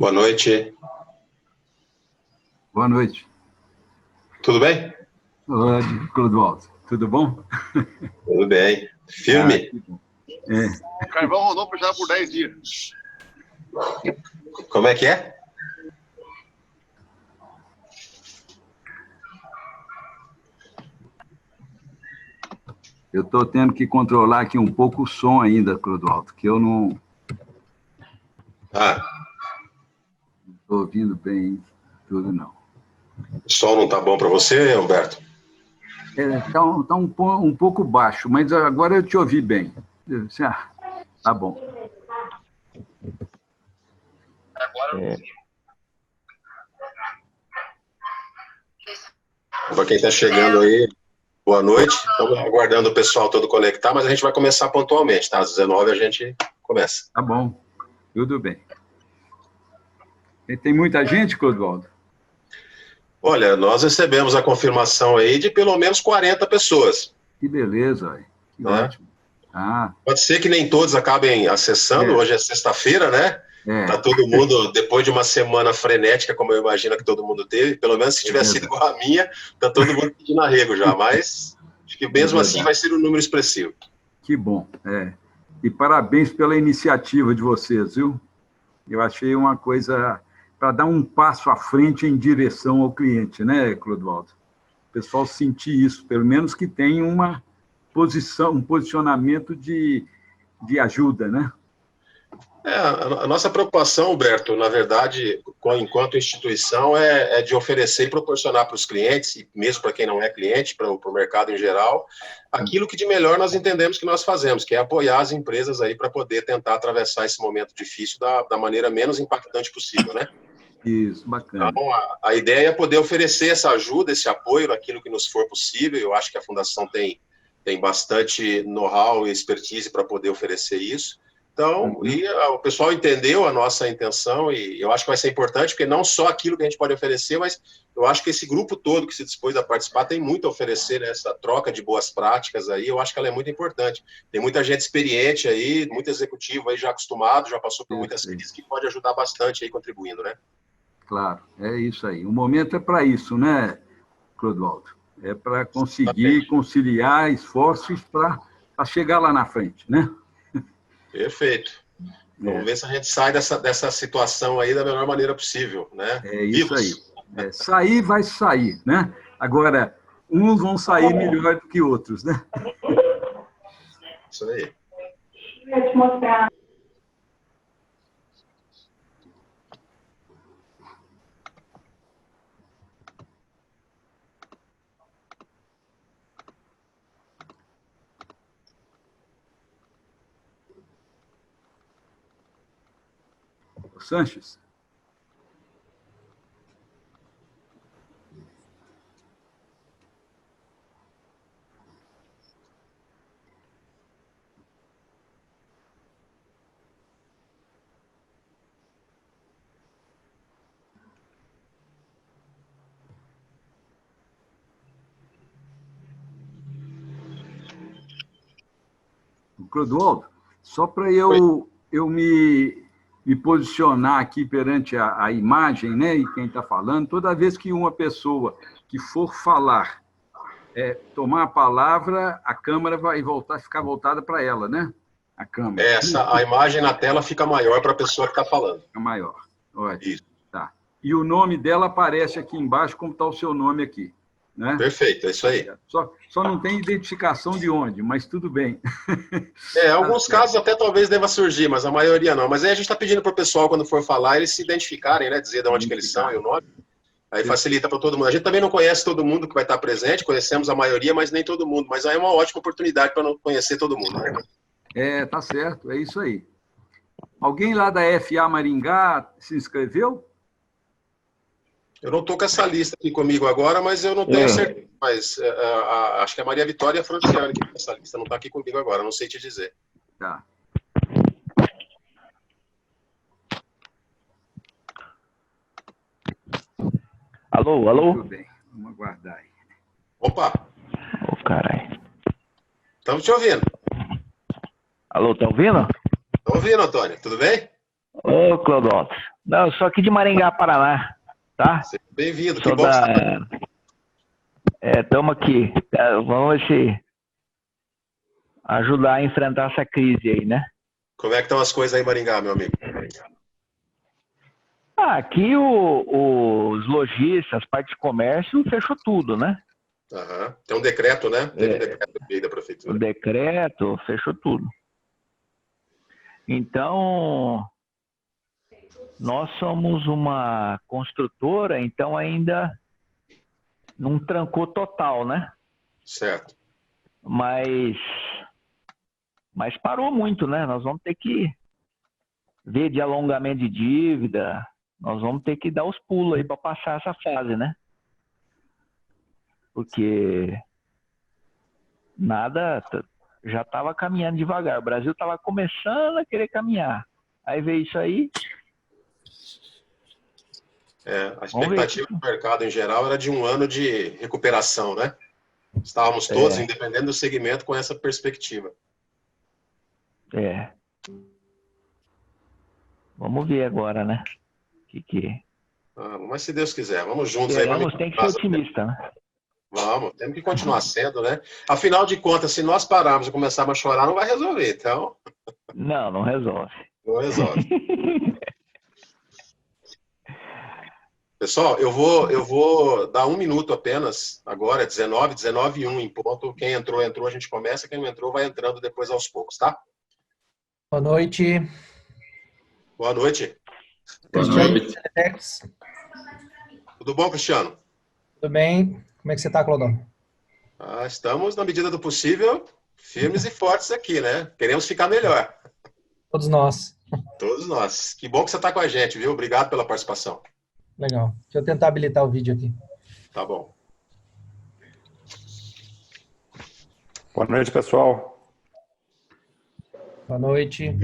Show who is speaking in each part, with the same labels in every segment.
Speaker 1: Boa noite.
Speaker 2: Boa noite.
Speaker 1: Tudo bem?
Speaker 2: Olá, Clodoaldo. Tudo bom?
Speaker 1: Tudo bem. Firme?
Speaker 3: O carvão rodou já por 10 dias.
Speaker 1: Como é que é?
Speaker 2: Eu estou tendo que controlar aqui um pouco o som ainda, Clodoaldo, que eu não estou ouvindo bem tudo, não.
Speaker 1: O som não está bom para você, Humberto?
Speaker 2: Está um pouco baixo, mas agora eu te ouvi bem. Tá bom.
Speaker 1: Para quem está chegando aí, boa noite. Estamos aguardando o pessoal todo conectar, mas a gente vai começar pontualmente, tá? Às 19 a gente começa.
Speaker 2: Tá bom. Tudo bem. E tem muita gente, Clodoaldo?
Speaker 1: Olha, nós recebemos a confirmação aí de pelo menos 40 pessoas.
Speaker 2: Que beleza, véio. Que ótimo.
Speaker 1: Pode ser que nem todos acabem acessando, hoje é sexta-feira, né? Tá todo mundo, depois de uma semana frenética, como eu imagino que todo mundo teve, pelo menos se tiver sido igual a minha, tá todo mundo pedindo arrego já, mas acho que mesmo assim vai ser um número expressivo.
Speaker 2: Que bom, E parabéns pela iniciativa de vocês, viu? Eu achei uma coisa para dar um passo à frente em direção ao cliente, né, Clodoaldo? O pessoal sentir isso, pelo menos que tem uma posição, um posicionamento de ajuda, né?
Speaker 1: A nossa preocupação, Humberto, na verdade, enquanto instituição, é de oferecer e proporcionar para os clientes, e mesmo para quem não é cliente, para o mercado em geral, aquilo que de melhor nós entendemos que nós fazemos, que é apoiar as empresas aí para poder tentar atravessar esse momento difícil da maneira menos impactante possível, né?
Speaker 2: Isso, bacana.
Speaker 1: Então, a ideia é poder oferecer essa ajuda, esse apoio naquilo que nos for possível. Eu acho que a Fundação tem bastante know-how e expertise para poder oferecer isso. Então, o pessoal entendeu a nossa intenção e eu acho que vai ser importante, porque não só aquilo que a gente pode oferecer, mas eu acho que esse grupo todo que se dispôs a participar tem muito a oferecer, né? Essa troca de boas práticas aí, eu acho que ela é muito importante. Tem muita gente experiente aí, muito executivo aí já acostumado, já passou por muitas crises, que pode ajudar bastante aí contribuindo, né?
Speaker 2: Claro, é isso aí. O momento é para isso, né, Clodoaldo? É para conseguir conciliar esforços para chegar lá na frente, né?
Speaker 1: Perfeito. Vamos ver se a gente sai dessa situação aí da melhor maneira possível, né?
Speaker 2: É isso aí. Sair vai sair, né? Agora, uns vão sair melhor do que outros, né?
Speaker 1: Isso aí.
Speaker 4: Vou te mostrar.
Speaker 2: Sanches? Clodoaldo, só para eu me posicionar aqui perante a imagem, né, e quem está falando, toda vez que uma pessoa que for falar, tomar a palavra, a câmera vai ficar voltada para ela, né? A câmera.
Speaker 1: A imagem na tela fica maior para a pessoa que está falando.
Speaker 2: Fica maior. Ótimo.
Speaker 1: Isso.
Speaker 2: Tá. E o nome dela aparece aqui embaixo, como está o seu nome aqui. Né?
Speaker 1: Perfeito, é isso aí.
Speaker 2: Só não tem identificação de onde, mas tudo bem.
Speaker 1: Alguns casos até talvez deva surgir, mas a maioria não. Mas aí a gente está pedindo para o pessoal, quando for falar, eles se identificarem, né? Dizer de onde que eles são e o nome. Aí facilita para todo mundo. A gente também não conhece todo mundo que vai estar presente, conhecemos a maioria, mas nem todo mundo. Mas aí é uma ótima oportunidade para não conhecer todo mundo, né?
Speaker 2: Tá certo, é isso aí. Alguém lá da FA Maringá se inscreveu?
Speaker 1: Eu não estou com essa lista aqui comigo agora, mas eu não tenho certeza. Mas acho que é a Maria Vitória e a Franciane que tem essa lista. Não está aqui comigo agora, não sei te dizer.
Speaker 2: Tá.
Speaker 5: Alô?
Speaker 2: Tudo bem, vamos aguardar aí.
Speaker 1: Opa!
Speaker 5: Caralho.
Speaker 1: Estamos te ouvindo.
Speaker 5: Alô, tá ouvindo?
Speaker 1: Estou ouvindo, Antônio. Tudo bem?
Speaker 5: Ô, Clodoaldo. Não, eu sou aqui de Maringá, Paraná, tá?
Speaker 1: Seja bem-vindo, que
Speaker 5: Sou
Speaker 1: bom que você está
Speaker 5: da... Estamos aqui. Vamos ver se ajudar a enfrentar essa crise aí, né?
Speaker 1: Como é que estão as coisas aí em Maringá, meu amigo?
Speaker 5: Aqui os lojistas, parte de comércio, fechou tudo, né?
Speaker 1: Aham. Tem um decreto, né? Teve um decreto aí da
Speaker 5: O
Speaker 1: prefeitura.
Speaker 5: decreto fechou tudo. Então, nós somos uma construtora, então ainda não trancou total, né?
Speaker 1: Certo.
Speaker 5: Mas parou muito, né? Nós vamos ter que ver de alongamento de dívida, nós vamos ter que dar os pulos aí para passar essa fase, né? Porque nada já estava caminhando devagar. O Brasil estava começando a querer caminhar. Aí veio isso aí.
Speaker 1: A expectativa do mercado em geral era de um ano de recuperação, né? Estávamos todos, independente do segmento, com essa perspectiva.
Speaker 5: Vamos ver agora, né?
Speaker 1: Mas se Deus quiser, vamos juntos aí.
Speaker 5: Tem que ser otimista, né?
Speaker 1: Vamos, temos que continuar sendo, né? Afinal de contas, se nós pararmos e começarmos a chorar, não vai resolver, então...
Speaker 5: Não resolve.
Speaker 1: Não resolve. Pessoal, eu vou dar 1 minuto apenas, agora, 19h01 em ponto. Quem entrou, a gente começa. Quem não entrou, vai entrando depois aos poucos, tá?
Speaker 6: Boa noite.
Speaker 1: Boa noite.
Speaker 6: Cristiano Teletex.
Speaker 1: Tudo bom, Cristiano?
Speaker 6: Tudo bem? Como é que você está, Clodão?
Speaker 1: Estamos, na medida do possível, firmes e fortes aqui, né? Queremos ficar melhor.
Speaker 6: Todos nós.
Speaker 1: Todos nós. Que bom que você está com a gente, viu? Obrigado pela participação.
Speaker 6: Legal. Deixa eu tentar habilitar o vídeo aqui.
Speaker 1: Tá bom.
Speaker 7: Boa noite, pessoal.
Speaker 6: Boa noite.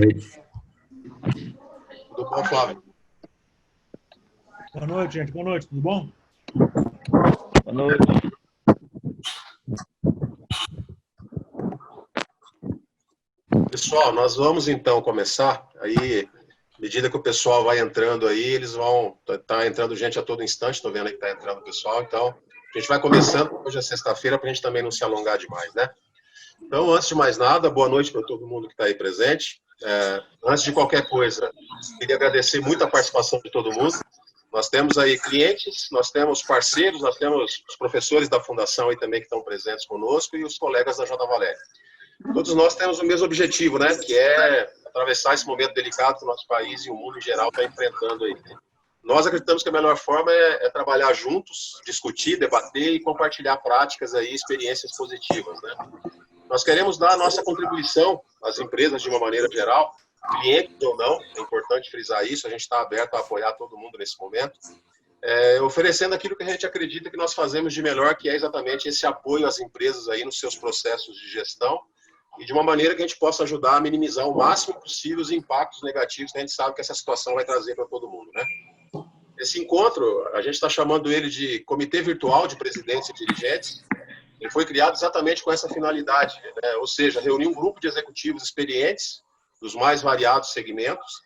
Speaker 1: Tudo bom, Flávio?
Speaker 8: Boa noite, gente. Boa noite. Tudo bom?
Speaker 5: Boa noite.
Speaker 1: Pessoal, nós vamos então começar. Aí, à medida que o pessoal vai entrando aí, eles vão... Tá entrando gente a todo instante, estou vendo aí que tá entrando o pessoal. Então, a gente vai começando. Hoje é sexta-feira, para a gente também não se alongar demais, né? Então, antes de mais nada, boa noite para todo mundo que está aí presente. Antes de qualquer coisa, queria agradecer muito a participação de todo mundo. Nós temos aí clientes, nós temos parceiros, nós temos os professores da Fundação aí também que estão presentes conosco e os colegas da J. Valéria. Todos nós temos o mesmo objetivo, né? Que é atravessar esse momento delicado que o nosso país e o mundo em geral está enfrentando aí. Nós acreditamos que a melhor forma é trabalhar juntos, discutir, debater e compartilhar práticas aí, experiências positivas, né? Nós queremos dar a nossa contribuição às empresas de uma maneira geral, clientes ou não, é importante frisar isso, a gente está aberto a apoiar todo mundo nesse momento, oferecendo aquilo que a gente acredita que nós fazemos de melhor, que é exatamente esse apoio às empresas aí nos seus processos de gestão e de uma maneira que a gente possa ajudar a minimizar o máximo possível os impactos negativos que a gente sabe que essa situação vai trazer para todo mundo, né? Esse encontro, a gente está chamando ele de Comitê Virtual de Presidentes e Dirigentes. Ele foi criado exatamente com essa finalidade, né? Ou seja, reunir um grupo de executivos experientes dos mais variados segmentos,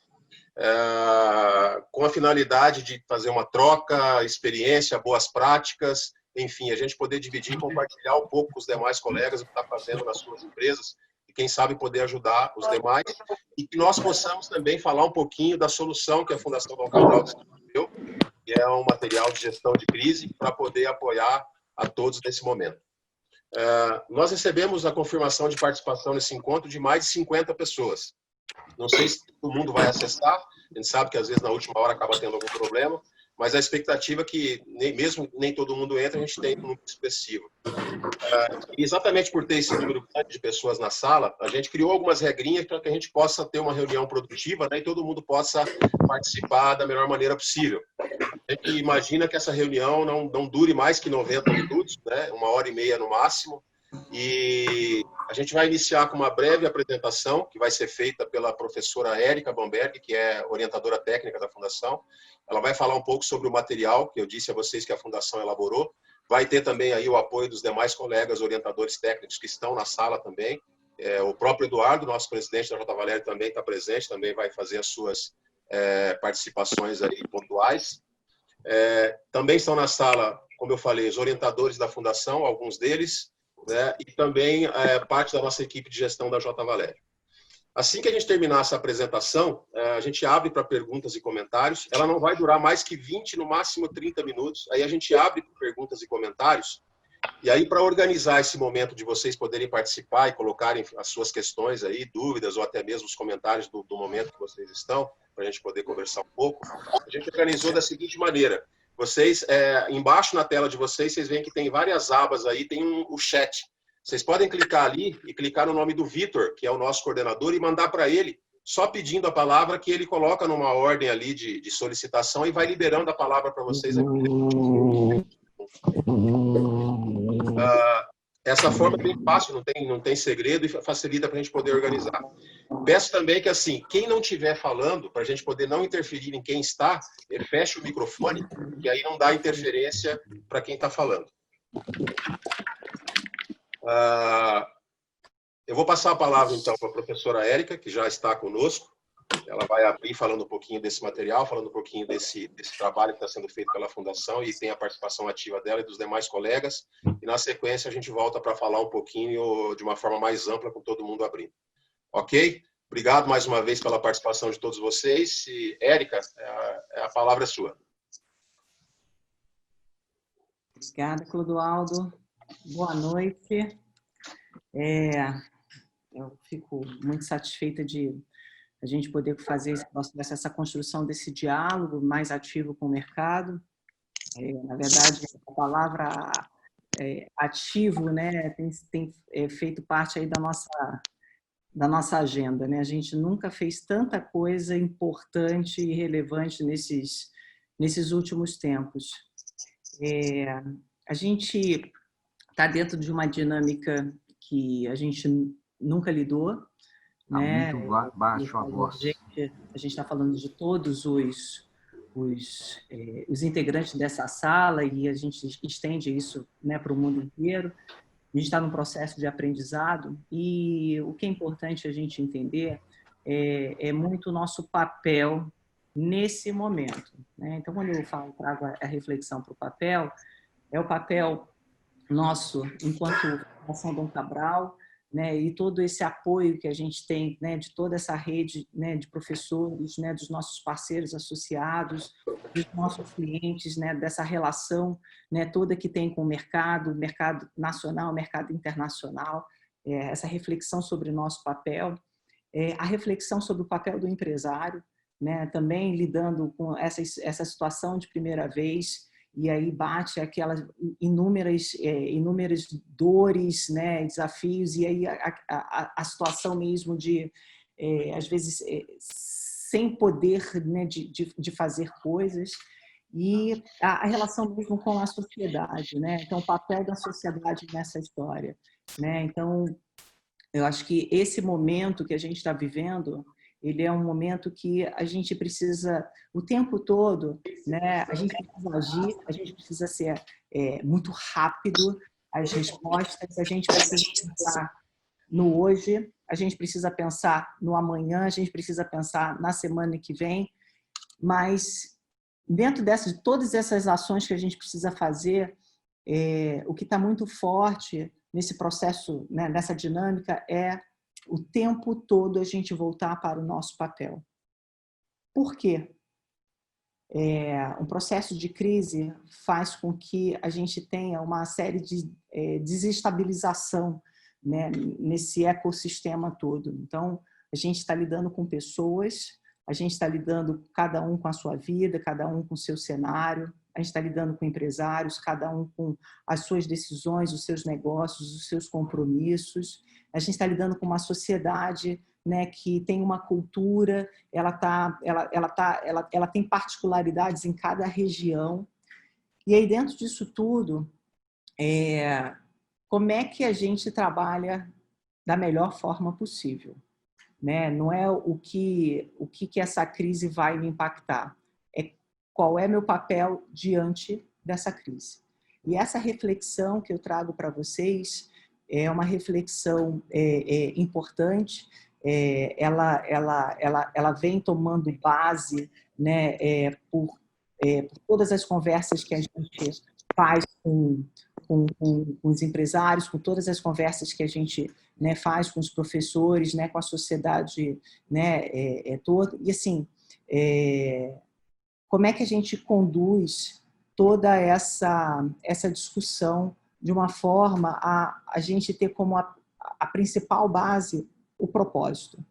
Speaker 1: com a finalidade de fazer uma troca, experiência, boas práticas, enfim, a gente poder dividir e compartilhar um pouco com os demais colegas o que está fazendo nas suas empresas e, quem sabe, poder ajudar os demais e que nós possamos também falar um pouquinho da solução que a Fundação Dom Cabral desenvolveu, que é um material de gestão de crise para poder apoiar a todos nesse momento. Nós recebemos a confirmação de participação nesse encontro de mais de 50 pessoas. Não sei se todo mundo vai acessar, a gente sabe que às vezes na última hora acaba tendo algum problema, mas a expectativa é que nem todo mundo entra, a gente tem um número expressivo. E exatamente por ter esse número grande de pessoas na sala, a gente criou algumas regrinhas para que a gente possa ter uma reunião produtiva, né, e todo mundo possa participar da melhor maneira possível. A gente imagina que essa reunião não dure mais que 90 minutos, né, 1h30 no máximo, e a gente vai iniciar com uma breve apresentação que vai ser feita pela professora Érica Bamberg, que é orientadora técnica da Fundação. Ela vai falar um pouco sobre o material que eu disse a vocês que a Fundação elaborou. Vai ter também aí o apoio dos demais colegas orientadores técnicos que estão na sala também. O próprio Eduardo, nosso presidente da J. Valéria, também está presente, também vai fazer as suas participações aí pontuais. Também estão na sala, como eu falei, os orientadores da Fundação, alguns deles, né, e também parte da nossa equipe de gestão da J. Valério. Assim que a gente terminar essa apresentação, a gente abre para perguntas e comentários. Ela não vai durar mais que 20, no máximo 30 minutos. Aí a gente abre para perguntas e comentários. E aí, para organizar esse momento de vocês poderem participar e colocarem as suas questões aí, dúvidas ou até mesmo os comentários do momento que vocês estão, para a gente poder conversar um pouco, a gente organizou da seguinte maneira. Vocês, embaixo na tela de vocês, vocês veem que tem várias abas aí, tem o chat. Vocês podem clicar ali e clicar no nome do Vitor, que é o nosso coordenador, e mandar para ele, só pedindo a palavra, que ele coloca numa ordem ali de solicitação e vai liberando a palavra para vocês aqui. Essa forma é bem fácil, não tem segredo e facilita para a gente poder organizar. Peço também que, assim, quem não estiver falando, para a gente poder não interferir em quem está, feche o microfone, e aí não dá interferência para quem está falando. Eu vou passar a palavra, então, para a professora Érica, que já está conosco. Ela vai abrir falando um pouquinho desse material, falando um pouquinho desse trabalho que está sendo feito pela Fundação e tem a participação ativa dela e dos demais colegas. E, na sequência, a gente volta para falar um pouquinho de uma forma mais ampla, com todo mundo abrindo. Ok? Obrigado mais uma vez pela participação de todos vocês. E, Érica, a palavra é sua.
Speaker 8: Obrigada, Clodoaldo. Boa noite. Eu fico muito satisfeita de a gente poder fazer essa construção desse diálogo mais ativo com o mercado. Na verdade, a palavra ativo, né, tem feito parte aí da nossa agenda, né? A gente nunca fez tanta coisa importante e relevante nesses últimos tempos. A gente está dentro de uma dinâmica que a gente nunca lidou, né?
Speaker 2: Muito baixo a voz.
Speaker 8: A gente está falando de todos os integrantes dessa sala e a gente estende isso, né, para o mundo inteiro. A gente está num processo de aprendizado e o que é importante a gente entender é muito o nosso papel nesse momento, né? Então, quando eu trago a reflexão para o papel, é o papel nosso enquanto Fundação Dom Cabral, né, e todo esse apoio que a gente tem, né, de toda essa rede, né, de professores, né, dos nossos parceiros associados, dos nossos clientes, né, dessa relação, né, toda que tem com o mercado nacional, mercado internacional, essa reflexão sobre o nosso papel, a reflexão sobre o papel do empresário, né, também lidando com essa situação de primeira vez. E aí bate aquelas inúmeras dores, né, desafios, e aí a situação mesmo de, às vezes, sem poder, né, de fazer coisas, e a relação mesmo com a sociedade, né? Então, o papel da sociedade nessa história, né? Então, eu acho que esse momento que a gente está vivendo, ele é um momento que a gente precisa, o tempo todo, né, a gente precisa agir, a gente precisa ser muito rápido, as respostas, a gente precisa pensar no hoje, a gente precisa pensar no amanhã, a gente precisa pensar na semana que vem, mas dentro de todas essas ações que a gente precisa fazer, o que está muito forte nesse processo, né, nessa dinâmica, é o tempo todo a gente voltar para o nosso papel. Por quê? Um processo de crise faz com que a gente tenha uma série de desestabilização, né, nesse ecossistema todo. Então, a gente está lidando com pessoas, a gente está lidando cada um com a sua vida, cada um com o seu cenário, a gente está lidando com empresários, cada um com as suas decisões, os seus negócios, os seus compromissos. A gente está lidando com uma sociedade, né, que tem uma cultura, ela tem particularidades em cada região. E aí, dentro disso tudo, como é que a gente trabalha da melhor forma possível? Né? Não é o que essa crise vai me impactar, é qual é meu papel diante dessa crise. E essa reflexão que eu trago para vocês é uma reflexão importante, ela vem tomando base, né, por todas as conversas que a gente faz com os empresários, com todas as conversas que a gente, né, faz com os professores, né, com a sociedade, né, toda. E assim, como é que a gente conduz toda essa discussão de uma forma a gente ter como a principal base o propósito,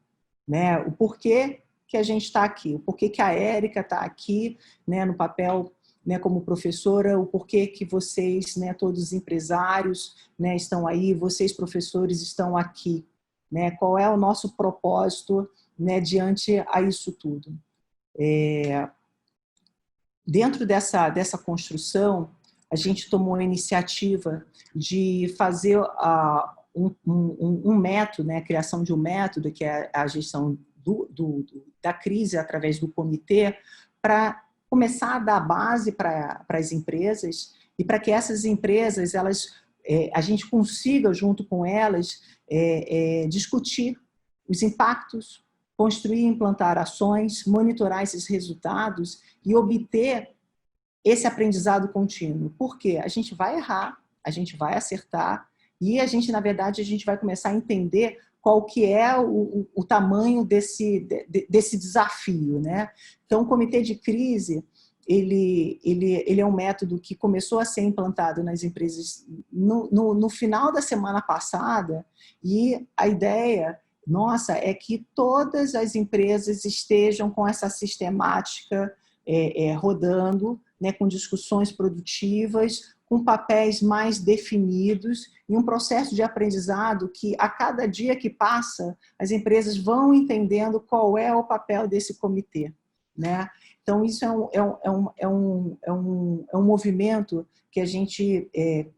Speaker 8: né? O porquê que a gente está aqui, o porquê que a Érica está aqui, né, no papel, né, como professora, o porquê que vocês, né, todos os empresários, né, estão aí, vocês professores estão aqui, né? Qual é o nosso propósito, né, diante a isso tudo? Dentro dessa construção, a gente tomou a iniciativa de fazer um método, né, a criação de um método, que é a gestão da crise através do comitê, para começar a dar base para as empresas e para que essas empresas, a gente consiga, junto com elas, discutir os impactos, construir e implantar ações, monitorar esses resultados e obter esse aprendizado contínuo. Por quê? A gente vai errar, a gente vai acertar e a gente, na verdade, a gente vai começar a entender qual que é o tamanho desse desafio, né? Então, o comitê de crise, ele é um método que começou a ser implantado nas empresas no final da semana passada e a ideia nossa é que todas as empresas estejam com essa sistemática rodando, né, com discussões produtivas, com papéis mais definidos e um processo de aprendizado que, a cada dia que passa, as empresas vão entendendo qual é o papel desse comitê, né? Então, isso é um movimento que a gente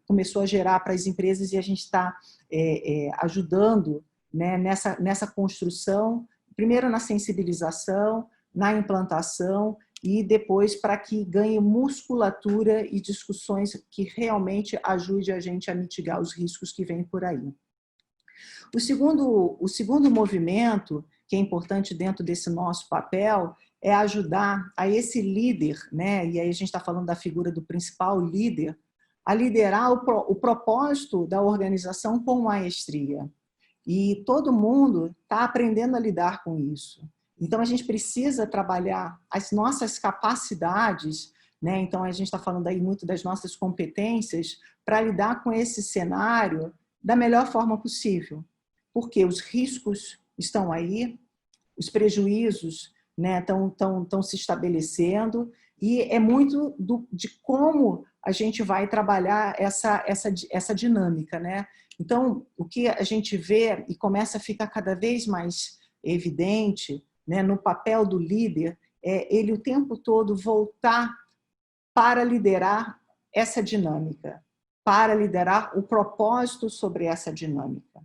Speaker 8: começou a gerar para as empresas e a gente está ajudando, né, nessa construção, primeiro na sensibilização, na implantação e depois para que ganhe musculatura e discussões que realmente ajude a gente a mitigar os riscos que vêm por aí. O segundo movimento, que é importante dentro desse nosso papel, é ajudar a esse líder, né, e aí a gente está falando da figura do principal líder, a liderar o propósito da organização com maestria. E todo mundo está aprendendo a lidar com isso. Então, a gente precisa trabalhar as nossas capacidades, né? Então, a gente está falando aí muito das nossas competências para lidar com esse cenário da melhor forma possível. Porque os riscos estão aí, os prejuízos, né, estão se estabelecendo e é muito de como a gente vai trabalhar essa dinâmica, né? Então, o que a gente vê e começa a ficar cada vez mais evidente, né, no papel do líder, é ele o tempo todo voltar para liderar essa dinâmica, para liderar o propósito sobre essa dinâmica.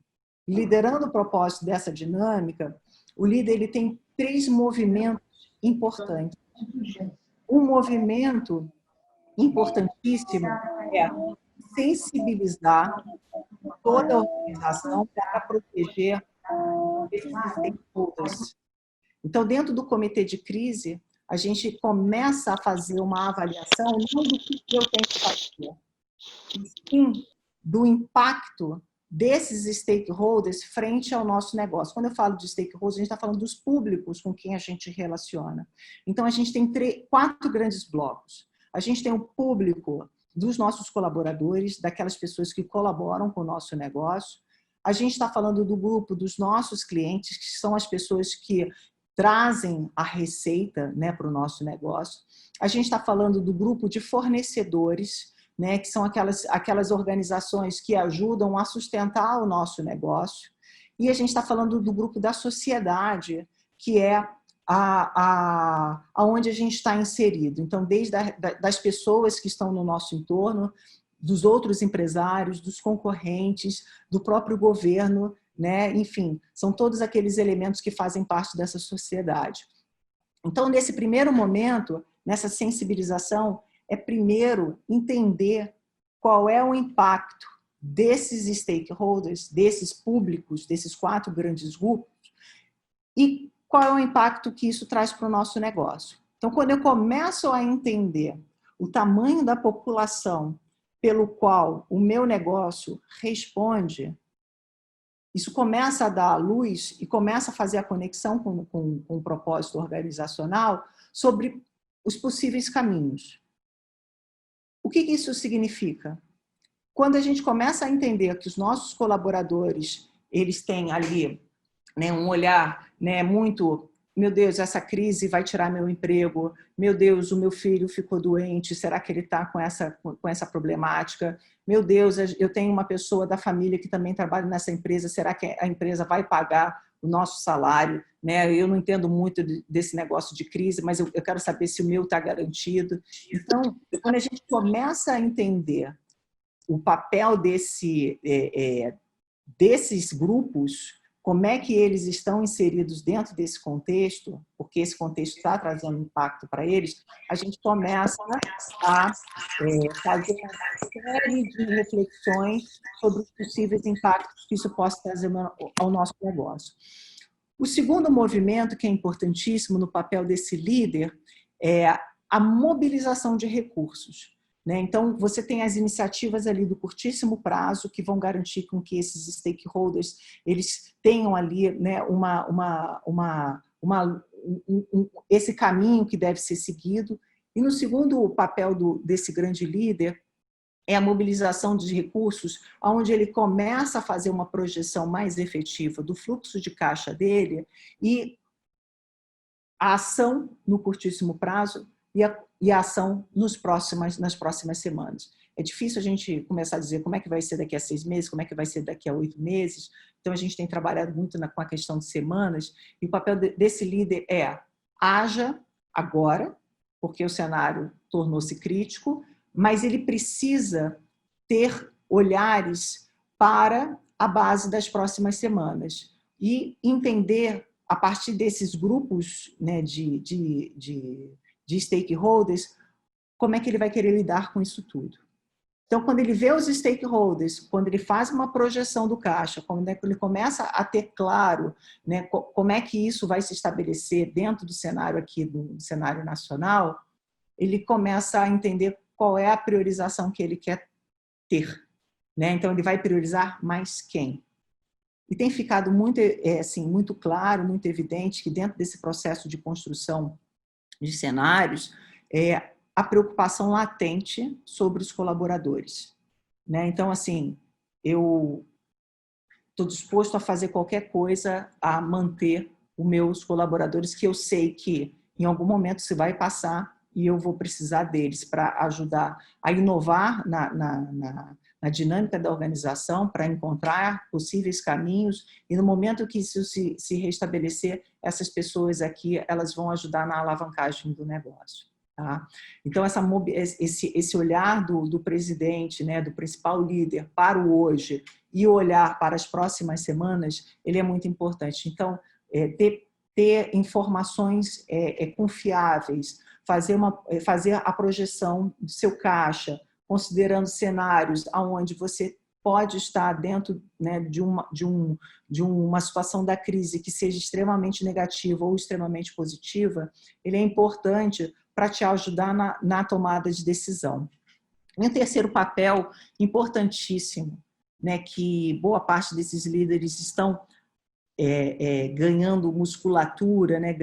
Speaker 8: Liderando o propósito dessa dinâmica, o líder ele tem 3 movimentos importantes. Um movimento importantíssimo é sensibilizar toda a organização para proteger esses stakeholders. Então, dentro do comitê de crise, a gente começa a fazer uma avaliação não do que eu tenho que fazer, e sim do impacto desses stakeholders frente ao nosso negócio. Quando eu falo de stakeholders, a gente está falando dos públicos com quem a gente relaciona. Então, a gente tem 4 grandes blocos. A gente tem o público dos nossos colaboradores, daquelas pessoas que colaboram com o nosso negócio. A gente está falando do grupo dos nossos clientes, que são as pessoas que trazem a receita, né, para o nosso negócio. A gente está falando do grupo de fornecedores, né, que são aquelas organizações que ajudam a sustentar o nosso negócio. E a gente está falando do grupo da sociedade, que é aonde a gente está inserido. Então, desde das pessoas que estão no nosso entorno, dos outros empresários, dos concorrentes, do próprio governo, né? Enfim, são todos aqueles elementos que fazem parte dessa sociedade. Então, nesse primeiro momento, nessa sensibilização, é primeiro entender qual é o impacto desses stakeholders, desses públicos, desses 4 grandes grupos, e qual é o impacto que isso traz para o nosso negócio. Então, quando eu começo a entender o tamanho da população pelo qual o meu negócio responde, isso começa a dar à luz e começa a fazer a conexão com o propósito organizacional sobre os possíveis caminhos. O que isso significa? Quando a gente começa a entender que os nossos colaboradores, eles têm ali, né, um olhar, né, muito, meu Deus, essa crise vai tirar meu emprego, meu Deus, o meu filho ficou doente, será que ele está com essa problemática? Meu Deus, eu tenho uma pessoa da família que também trabalha nessa empresa, será que a empresa vai pagar o nosso salário? Né? Eu não entendo muito desse negócio de crise, mas eu quero saber se o meu está garantido. Então, quando a gente começa a entender o papel desses grupos, como é que eles estão inseridos dentro desse contexto, porque esse contexto está trazendo impacto para eles, a gente começa a fazer uma série de reflexões sobre os possíveis impactos que isso possa trazer ao nosso negócio. O segundo movimento, que é importantíssimo no papel desse líder, é a mobilização de recursos. Então, você tem as iniciativas ali do curtíssimo prazo que vão garantir com que esses stakeholders eles tenham ali, né, esse caminho que deve ser seguido. E no segundo papel desse grande líder é a mobilização de recursos, onde ele começa a fazer uma projeção mais efetiva do fluxo de caixa dele e a ação no curtíssimo prazo e a ação nas próximas semanas. É difícil a gente começar a dizer como é que vai ser daqui a 6 meses, como é que vai ser daqui a 8 meses. Então, a gente tem trabalhado muito com a questão de semanas, e o papel desse líder é haja agora, porque o cenário tornou-se crítico, mas ele precisa ter olhares para a base das próximas semanas e entender, a partir desses grupos, né, de stakeholders, como é que ele vai querer lidar com isso tudo. Então, quando ele vê os stakeholders, quando ele faz uma projeção do caixa, quando ele começa a ter claro, né, como é que isso vai se estabelecer dentro do cenário aqui, do cenário nacional, ele começa a entender qual é a priorização que ele quer ter. Né? Então, ele vai priorizar mais quem? E tem ficado muito, muito claro, muito evidente que dentro desse processo de construção de cenários, a preocupação latente sobre os colaboradores. Né? Então, assim, eu estou disposto a fazer qualquer coisa a manter os meus colaboradores, que eu sei que em algum momento se vai passar e eu vou precisar deles para ajudar a inovar na dinâmica da organização, para encontrar possíveis caminhos, e no momento que isso se restabelecer, essas pessoas aqui, elas vão ajudar na alavancagem do negócio. Tá? Então, esse olhar do presidente, né, do principal líder para o hoje e o olhar para as próximas semanas, ele é muito importante. Então, ter informações confiáveis, fazer a projeção do seu caixa, considerando cenários onde você pode estar dentro, né, de uma situação da crise que seja extremamente negativa ou extremamente positiva, ele é importante para te ajudar na tomada de decisão. E um terceiro papel importantíssimo, né, que boa parte desses líderes estão ganhando musculatura, né,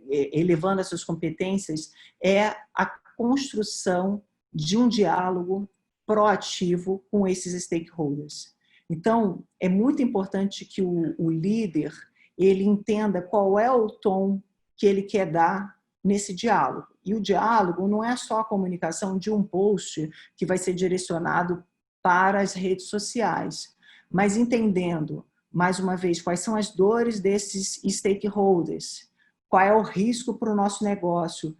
Speaker 8: elevando as suas competências, é a construção de um diálogo proativo com esses stakeholders. Então, é muito importante que o líder ele entenda qual é o tom que ele quer dar nesse diálogo. E o diálogo não é só a comunicação de um post que vai ser direcionado para as redes sociais, mas entendendo, mais uma vez, quais são as dores desses stakeholders, qual é o risco para o nosso negócio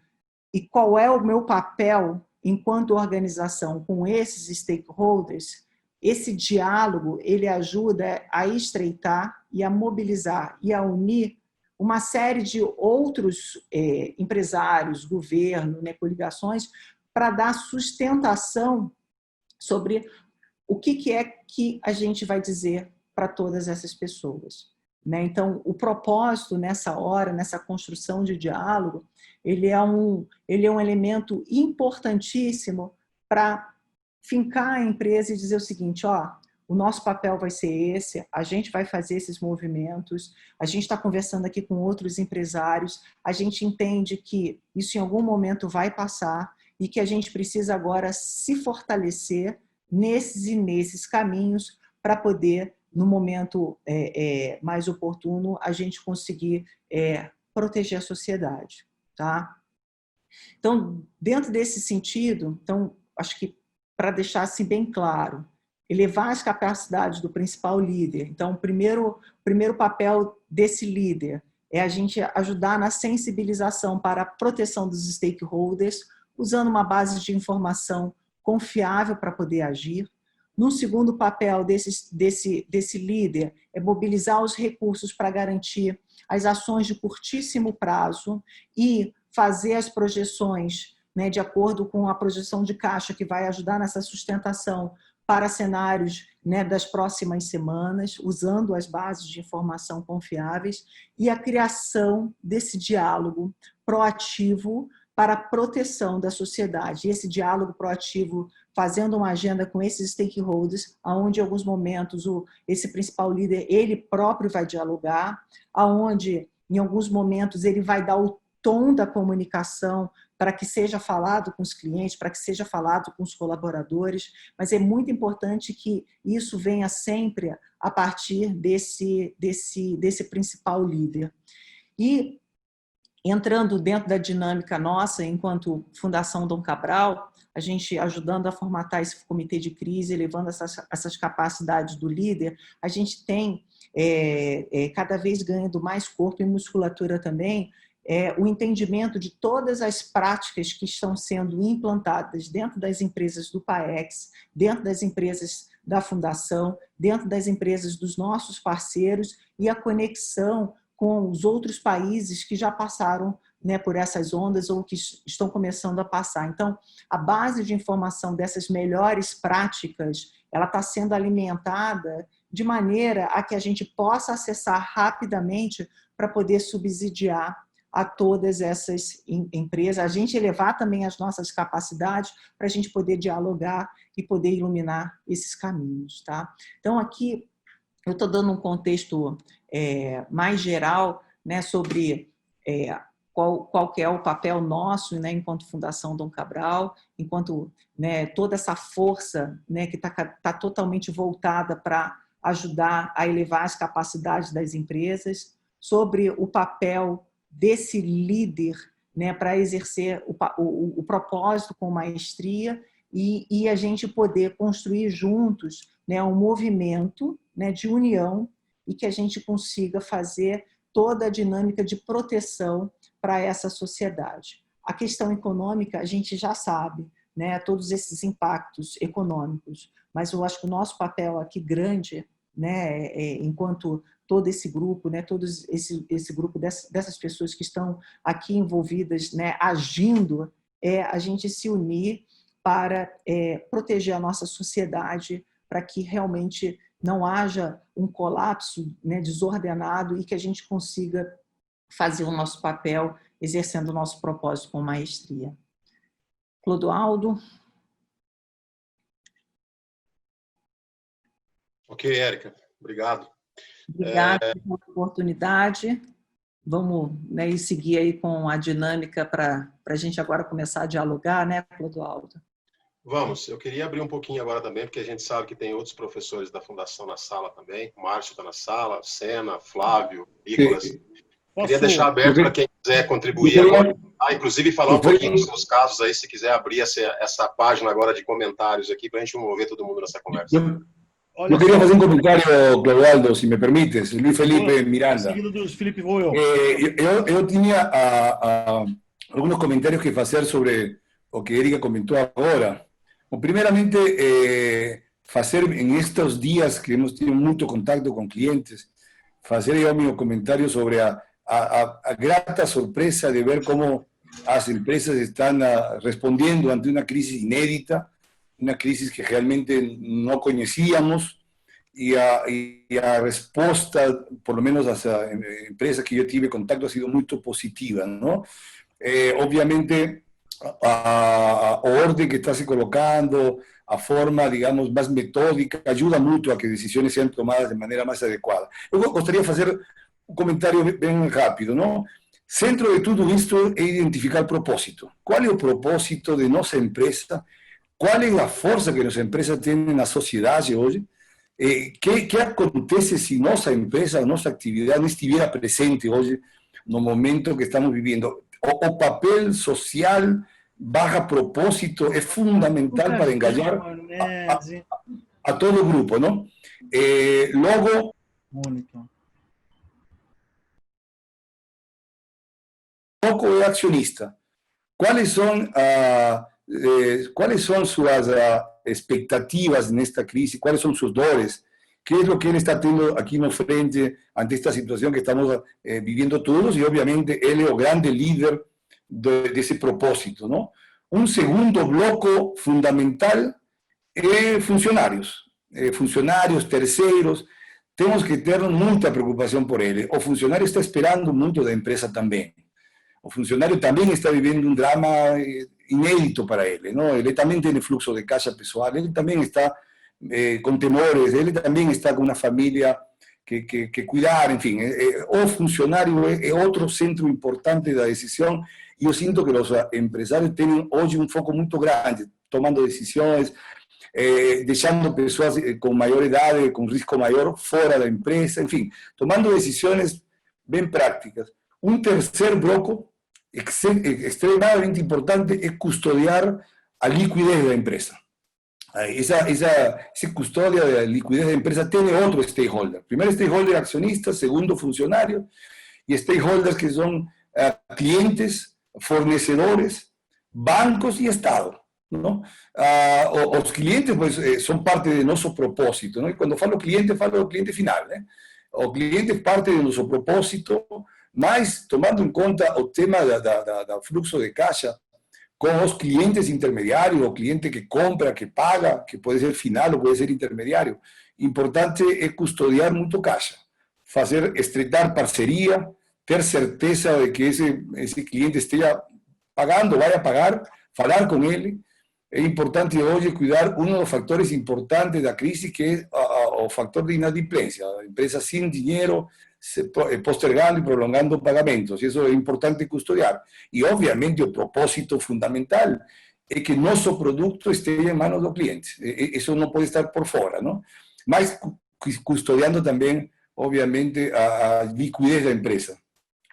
Speaker 8: e qual é o meu papel enquanto organização com esses stakeholders. Esse diálogo ele ajuda a estreitar e a mobilizar e a unir uma série de outros empresários, governo, né, coligações, para dar sustentação sobre o que é que a gente vai dizer para todas essas pessoas. né? Então, o propósito nessa hora, nessa construção de diálogo, ele é um elemento importantíssimo para fincar a empresa e dizer o seguinte, ó, o nosso papel vai ser esse, a gente vai fazer esses movimentos, a gente está conversando aqui com outros empresários, a gente entende que isso em algum momento vai passar e que a gente precisa agora se fortalecer nesses caminhos para poder, no momento mais oportuno, a gente conseguir proteger a sociedade. Tá? Então, dentro desse sentido, então, acho que para deixar assim bem claro, elevar as capacidades do principal líder. Então, o primeiro papel desse líder é a gente ajudar na sensibilização para a proteção dos stakeholders, usando uma base de informação confiável para poder agir. No segundo papel desse líder é mobilizar os recursos para garantir as ações de curtíssimo prazo e fazer as projeções, né, de acordo com a projeção de caixa que vai ajudar nessa sustentação para cenários, né, das próximas semanas, usando as bases de informação confiáveis e a criação desse diálogo proativo para a proteção da sociedade. E esse diálogo proativo fazendo uma agenda com esses stakeholders, onde em alguns momentos esse principal líder, ele próprio vai dialogar, onde em alguns momentos ele vai dar o tom da comunicação para que seja falado com os clientes, para que seja falado com os colaboradores, mas é muito importante que isso venha sempre a partir desse principal líder. E entrando dentro da dinâmica nossa, enquanto Fundação Dom Cabral, a gente ajudando a formatar esse comitê de crise, elevando essas capacidades do líder, a gente tem, cada vez ganhando mais corpo e musculatura também, o entendimento de todas as práticas que estão sendo implantadas dentro das empresas do PAEX, dentro das empresas da Fundação, dentro das empresas dos nossos parceiros e a conexão com os outros países que já passaram, né, por essas ondas ou que estão começando a passar. Então, a base de informação dessas melhores práticas, ela está sendo alimentada de maneira a que a gente possa acessar rapidamente para poder subsidiar a todas essas empresas, a gente elevar também as nossas capacidades para a gente poder dialogar e poder iluminar esses caminhos. Tá? Então, aqui eu estou dando um contexto mais geral, né, sobre qual que é o papel nosso, né, enquanto Fundação Dom Cabral, enquanto, né, toda essa força, né, que está totalmente voltada para ajudar a elevar as capacidades das empresas, sobre o papel desse líder, né, para exercer o propósito com maestria e a gente poder construir juntos, né, um movimento, né, de união e que a gente consiga fazer toda a dinâmica de proteção para essa sociedade. A questão econômica, a gente já sabe, né, todos esses impactos econômicos, mas eu acho que o nosso papel aqui grande, né, enquanto todo esse grupo, né, todo esse grupo dessas pessoas que estão aqui envolvidas, né, agindo, a gente se unir para proteger a nossa sociedade, para que realmente não haja um colapso, né, desordenado e que a gente consiga fazer o nosso papel exercendo o nosso propósito com maestria. Clodoaldo?
Speaker 1: Ok, Érica. Obrigado.
Speaker 8: Obrigada pela oportunidade. Vamos, né, seguir aí com a dinâmica para a gente agora começar a dialogar, né, Clodoaldo?
Speaker 1: Vamos. Eu queria abrir um pouquinho agora também, porque a gente sabe que tem outros professores da Fundação na sala também. O Márcio está na sala, Sena, Flávio, Nicolas. Queria deixar aberto para quem quiser contribuir agora, inclusive falar um pouquinho dos seus casos aí, se quiser abrir essa página agora de comentários aqui, para a gente mover todo mundo nessa conversa.
Speaker 9: Eu queria fazer um comentário, Clodoaldo, se me permites. Luiz Felipe Miranda. Eu tinha alguns comentários que fazer sobre o que Érica comentou agora. Primeiramente, fazer em estes dias que hemos tido muito contato com clientes, fazer eu meu comentário sobre a grata sorpresa de ver como as empresas estão respondiendo ante uma crise inédita, uma crise que realmente não conhecíamos e a resposta, por lo menos as empresas que eu tive contato, ha sido muito positiva, não? Obviamente, a ordem que está se colocando, a forma, digamos, más metódica, ayuda mucho a que decisiones sean tomadas de manera más adecuada. Eu gostaria de fazer um comentário bem rápido, não? Centro de tudo isto é identificar o propósito. Qual é o propósito de nossa empresa? Qual é a força que nossa empresa tem na sociedade hoje? Que acontece se nossa empresa, nossa atividade não estivesse presente hoje no momento que estamos vivendo? O papel social barra propósito é fundamental para engajar a todo o grupo, não? Logo, é accionista. Quais são suas expectativas nesta crise? Quais são suas dores? ¿Qué es lo que él está teniendo aquí no frente ante esta situación que estamos viviendo todos? Y obviamente él es el grande líder de ese propósito, ¿no? Un segundo bloco fundamental es funcionarios. Funcionarios, terceros, tenemos que tener mucha preocupación por él. O funcionario está esperando mucho de la empresa también. O funcionario también está viviendo un drama inédito para él, ¿no? Él también tiene flujo de caja pessoal, él también está con temores, él también está con una familia que cuidar, en fin. O funcionario es otro centro importante de la decisión, y yo siento que los empresarios tienen hoy un foco muy grande, tomando decisiones, dejando personas con mayor edad, con riesgo mayor, fuera de la empresa, en fin, tomando decisiones bien prácticas. Un tercer bloque extremadamente importante es custodiar a liquidez de la empresa. Esa custodia de la liquidez de la empresa tiene otro stakeholder. Primero stakeholder accionista, segundo funcionario, y stakeholders que son clientes, fornecedores, bancos y Estado, ¿no? Los clientes pues, son parte de nuestro propósito, ¿no? Y cuando falo cliente final, ¿eh? O cliente es parte de nuestro propósito, mas tomando en cuenta el tema del flujo de caja, con los clientes intermediarios, o cliente que compra, que paga, que puede ser final o puede ser intermediario. Importante es custodiar mucho caja, estreitar parcería, ter certeza de que ese cliente esté pagando, vaya a pagar, hablar con él. Es importante hoy cuidar uno de los factores importantes de la crisis, que es el factor de inadimplência. La empresa sin dinero, postergando y prolongando pagamentos, y eso es importante custodiar. Y obviamente el propósito fundamental es que nuestro producto esté en manos de los clientes. Eso no puede estar por fuera, ¿no? Mas custodiando también, obviamente, a liquidez de la empresa.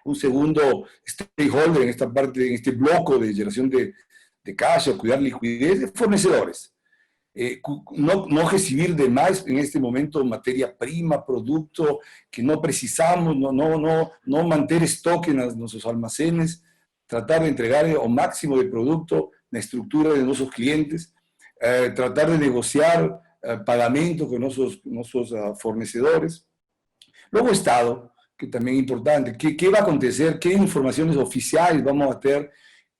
Speaker 9: Un segundo stakeholder en esta parte, en este bloque de generación de caja, cuidar liquidez, de fornecedores. No recibir de más en este momento materia prima, producto que no precisamos, no mantener stock en nuestros almacenes, tratar de entregar el máximo de producto en la estructura de nuestros clientes, tratar de negociar pagamentos con nuestros fornecedores. Luego Estado, que también es importante, ¿qué va a acontecer? ¿Qué informaciones oficiales vamos a tener?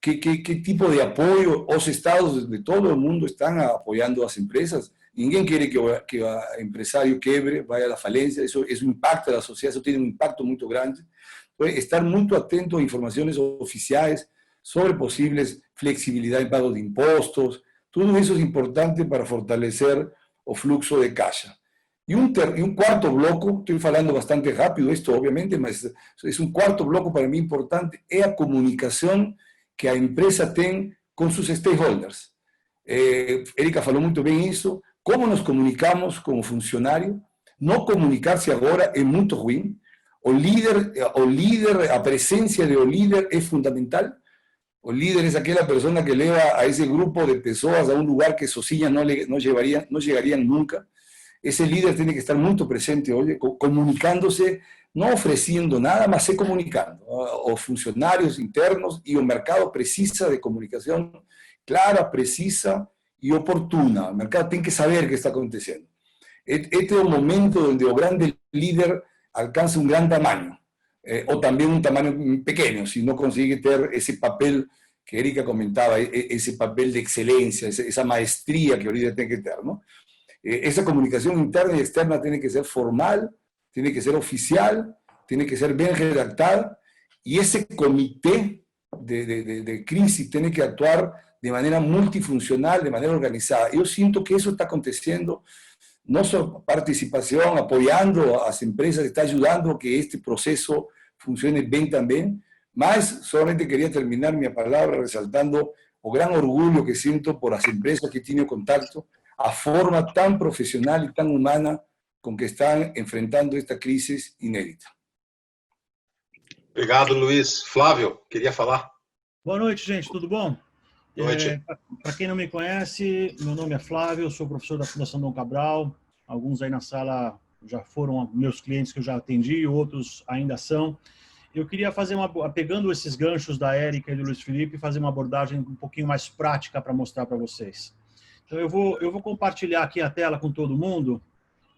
Speaker 9: ¿Qué tipo de apoyo? Los estados de todo el mundo están apoyando a las empresas. Ninguém quiere que el empresario quiebre, vaya a la falencia. Eso impacta a la sociedad, eso tiene un impacto muy grande. Entonces, estar muy atento a informaciones oficiales sobre posibles flexibilidad en pago de impuestos. Todo eso es importante para fortalecer el flujo de caja. Y un cuarto bloque, estoy hablando bastante rápido esto obviamente, pero es un cuarto bloque para mí importante, es la comunicación que a empresa tem com seus stakeholders. Erika falou muito bem isso. Como nos comunicamos como funcionário? Não comunicar-se agora é muito ruim. O líder, a presença do líder é fundamental. O líder é aquela pessoa que leva a esse grupo de pessoas a um lugar que sozinhas não chegariam nunca. Esse líder tem que estar muito presente hoje, comunicando-se, não oferecendo nada, mas se comunicando. Os funcionários internos e o mercado precisa de comunicação clara, precisa e oportuna. O mercado tem que saber o que está acontecendo. Este é o momento onde o grande líder alcança um grande tamanho, ou também um tamanho pequeno, se não consegue ter esse papel que Erika comentava, esse papel de excelência, essa maestria que o líder tem que ter, não? esa comunicación interna y externa tiene que ser formal, tiene que ser oficial, tiene que ser bien redactada, y ese comité de crisis tiene que actuar de manera multifuncional, de manera organizada. Yo siento que eso está aconteciendo, no solo participación, apoyando a las empresas, está ayudando a que este proceso funcione bien también, mas solamente quería terminar mi palabra resaltando el gran orgullo que siento por las empresas que he tenido contacto, a forma tan profissional e tão humana com que estão enfrentando esta crise inédita.
Speaker 1: Obrigado, Luiz. Flávio, queria falar.
Speaker 10: Boa noite, gente. Tudo bom?
Speaker 1: Boa noite.
Speaker 10: Para quem não me conhece, meu nome é Flávio, eu sou professor da Fundação Dom Cabral. Alguns aí na sala já foram meus clientes que eu já atendi, outros ainda são. Eu queria fazer pegando esses ganchos da Érica e do Luiz Felipe, fazer uma abordagem um pouquinho mais prática para mostrar para vocês. Então, eu vou compartilhar aqui a tela com todo mundo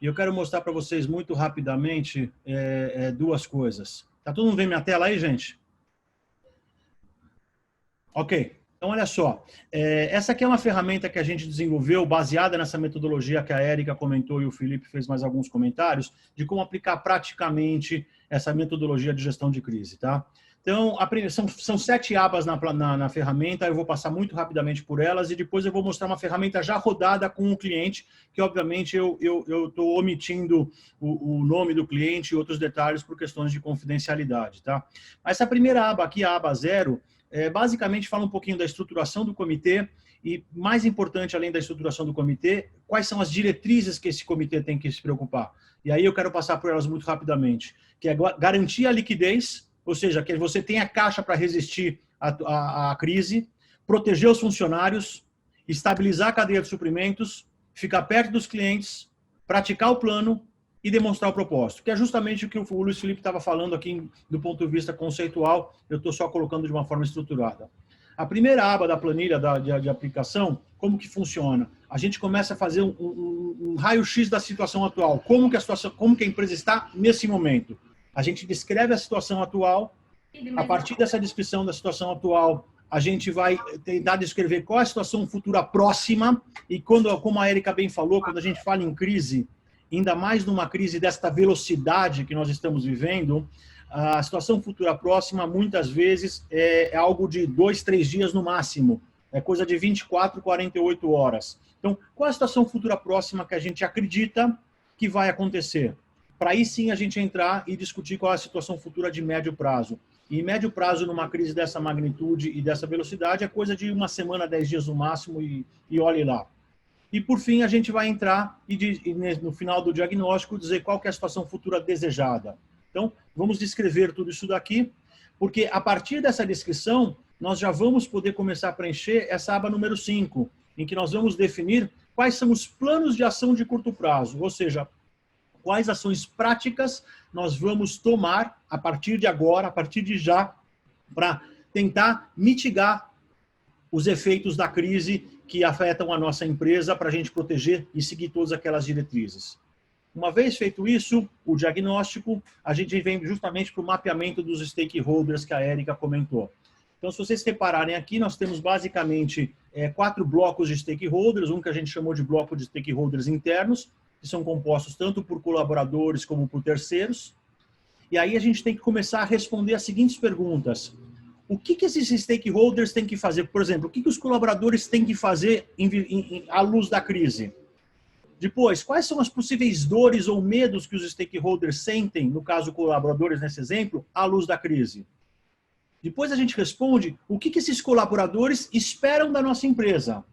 Speaker 10: e eu quero mostrar para vocês muito rapidamente duas coisas. Tá todo mundo vendo minha tela aí, gente? Ok. Então, olha só. Essa aqui é uma ferramenta que a gente desenvolveu baseada nessa metodologia que a Érica comentou e o Felipe fez mais alguns comentários de como aplicar praticamente essa metodologia de gestão de crise, tá? Então, são 7 abas na ferramenta, eu vou passar muito rapidamente por elas e depois eu vou mostrar uma ferramenta já rodada com o cliente, que obviamente eu estou omitindo o nome do cliente e outros detalhes por questões de confidencialidade, tá? Mas essa primeira aba aqui, a aba 0, basicamente fala um pouquinho da estruturação do comitê e, mais importante, além da estruturação do comitê, quais são as diretrizes que esse comitê tem que se preocupar. E aí eu quero passar por elas muito rapidamente, que é garantir a liquidez, ou seja, que você tenha caixa para resistir à crise, proteger os funcionários, estabilizar a cadeia de suprimentos, ficar perto dos clientes, praticar o plano e demonstrar o propósito, que é justamente o que o Luiz Felipe estava falando aqui do ponto de vista conceitual, eu estou só colocando de uma forma estruturada. A primeira aba da planilha de aplicação, como que funciona? A gente começa a fazer um raio-x da situação atual, como que a empresa está nesse momento. A gente descreve a situação atual, a partir dessa descrição da situação atual, a gente vai tentar descrever qual é a situação futura próxima, e como a Érica bem falou, quando a gente fala em crise, ainda mais numa crise desta velocidade que nós estamos vivendo, a situação futura próxima, muitas vezes, é algo de 2, 3 dias no máximo, é coisa de 24, 48 horas. Então, qual é a situação futura próxima que a gente acredita que vai acontecer? Para aí sim a gente entrar e discutir qual é a situação futura de médio prazo. E médio prazo numa crise dessa magnitude e dessa velocidade é coisa de 1 semana, 10 dias no máximo e olhe lá. E por fim a gente vai entrar e no final do diagnóstico dizer qual que é a situação futura desejada. Então vamos descrever tudo isso daqui, porque a partir dessa descrição nós já vamos poder começar a preencher essa aba número 5, em que nós vamos definir quais são os planos de ação de curto prazo, ou seja, quais ações práticas nós vamos tomar a partir de agora, a partir de já, para tentar mitigar os efeitos da crise que afetam a nossa empresa, para a gente proteger e seguir todas aquelas diretrizes. Uma vez feito isso, o diagnóstico, a gente vem justamente para o mapeamento dos stakeholders que a Érica comentou. Então, se vocês repararem aqui, nós temos basicamente 4 blocos de stakeholders, um que a gente chamou de bloco de stakeholders internos, que são compostos tanto por colaboradores como por terceiros. E aí a gente tem que começar a responder as seguintes perguntas. O que esses stakeholders têm que fazer? Por exemplo, o que os colaboradores têm que fazer à luz da crise? Depois, quais são as possíveis dores ou medos que os stakeholders sentem, no caso colaboradores nesse exemplo, à luz da crise? Depois a gente responde o que esses colaboradores esperam da nossa empresa.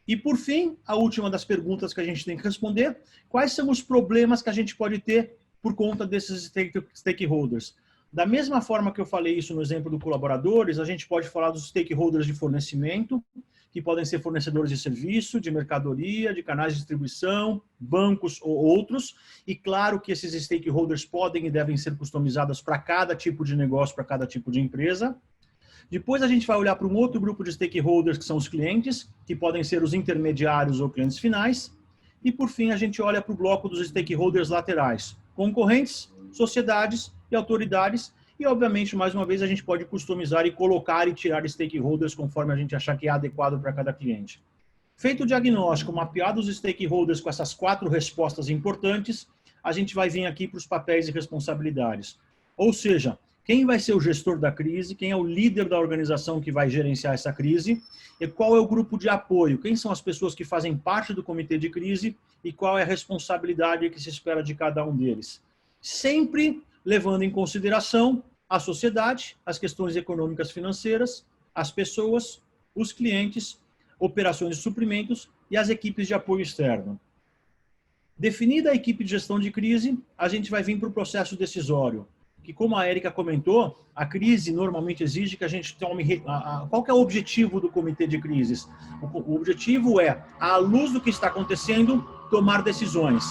Speaker 10: E, por fim, a última das perguntas que a gente tem que responder, quais são os problemas que a gente pode ter por conta desses stakeholders? Da mesma forma que eu falei isso no exemplo dos colaboradores, a gente pode falar dos stakeholders de fornecimento, que podem ser fornecedores de serviço, de mercadoria, de canais de distribuição, bancos ou outros. E claro que esses stakeholders podem e devem ser customizados para cada tipo de negócio, para cada tipo de empresa. Depois a gente vai olhar para um outro grupo de stakeholders, que são os clientes, que podem ser os intermediários ou clientes finais. E, por fim, a gente olha para o bloco dos stakeholders laterais, concorrentes, sociedades e autoridades. E, obviamente, mais uma vez, a gente pode customizar e colocar e tirar stakeholders conforme a gente achar que é adequado para cada cliente. Feito o diagnóstico, mapeados os stakeholders com essas 4 respostas importantes, a gente vai vir aqui para os papéis e responsabilidades. Ou seja, quem vai ser o gestor da crise, quem é o líder da organização que vai gerenciar essa crise, e qual é o grupo de apoio, quem são as pessoas que fazem parte do comitê de crise e qual é a responsabilidade que se espera de cada um deles. Sempre levando em consideração a sociedade, as questões econômicas financeiras, as pessoas, os clientes, operações de suprimentos e as equipes de apoio externo. Definida a equipe de gestão de crise, a gente vai vir para o processo decisório, que, como a Érica comentou, a crise normalmente exige que a gente tome... Qual que é o objetivo do comitê de crises? O objetivo é, à luz do que está acontecendo, tomar decisões.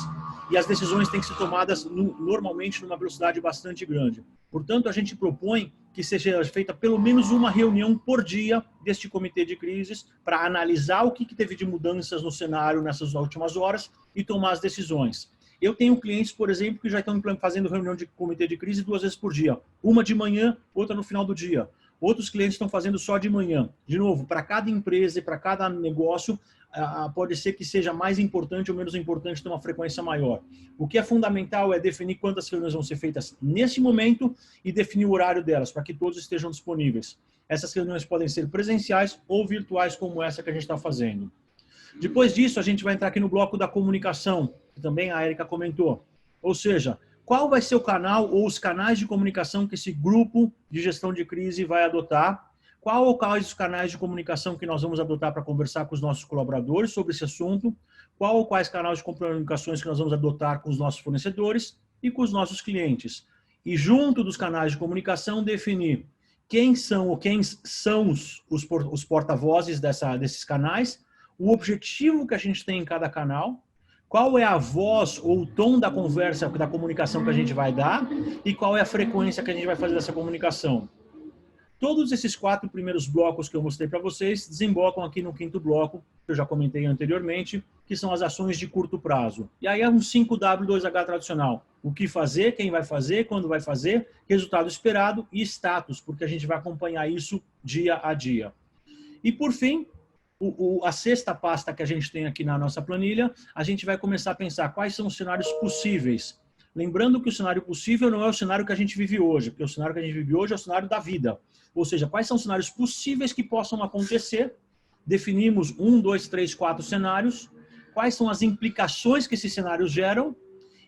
Speaker 10: E as decisões têm que ser tomadas normalmente numa velocidade bastante grande. Portanto, a gente propõe que seja feita pelo menos uma reunião por dia deste comitê de crises para analisar o que teve de mudanças no cenário nessas últimas horas e tomar as decisões. Eu tenho clientes, por exemplo, que já estão fazendo reunião de comitê de crise 2 vezes por dia. Uma de manhã, outra no final do dia. Outros clientes estão fazendo só de manhã. De novo, para cada empresa e para cada negócio, pode ser que seja mais importante ou menos importante ter uma frequência maior. O que é fundamental é definir quantas reuniões vão ser feitas nesse momento e definir o horário delas, para que todos estejam disponíveis. Essas reuniões podem ser presenciais ou virtuais, como essa que a gente está fazendo. Depois disso, a gente vai entrar aqui no bloco da comunicação, que também a Érica comentou. Ou seja, qual vai ser o canal ou os canais de comunicação que esse grupo de gestão de crise vai adotar? Quais os canais de comunicação que nós vamos adotar para conversar com os nossos colaboradores sobre esse assunto? Quais canais de comunicações que nós vamos adotar com os nossos fornecedores e com os nossos clientes? E junto dos canais de comunicação, definir quem são os porta-vozes desses canais, o objetivo que a gente tem em cada canal, qual é a voz ou o tom da conversa, da comunicação que a gente vai dar e qual é a frequência que a gente vai fazer dessa comunicação. Todos esses 4 primeiros blocos que eu mostrei para vocês desembocam aqui no 5º bloco, que eu já comentei anteriormente, que são as ações de curto prazo. E aí é um 5W2H tradicional. O que fazer, quem vai fazer, quando vai fazer, resultado esperado e status, porque a gente vai acompanhar isso dia a dia. E por fim, a 6ª pasta que a gente tem aqui na nossa planilha, a gente vai começar a pensar quais são os cenários possíveis. Lembrando que o cenário possível não é o cenário que a gente vive hoje, porque o cenário que a gente vive hoje é o cenário da vida. Ou seja, quais são os cenários possíveis que possam acontecer, definimos 1, 2, 3, 4 cenários, quais são as implicações que esses cenários geram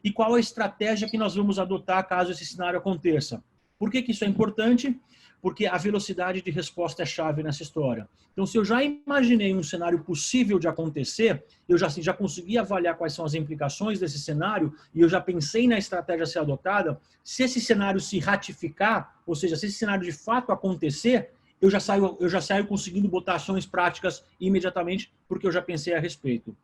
Speaker 10: e qual a estratégia que nós vamos adotar caso esse cenário aconteça. Por que isso é importante? Porque a velocidade de resposta é chave nessa história. Então, se eu já imaginei um cenário possível de acontecer, eu já consegui avaliar quais são as implicações desse cenário e eu já pensei na estratégia a ser adotada, se esse cenário se ratificar, ou seja, se esse cenário de fato acontecer, eu já saio conseguindo botar ações práticas imediatamente, porque eu já pensei a respeito.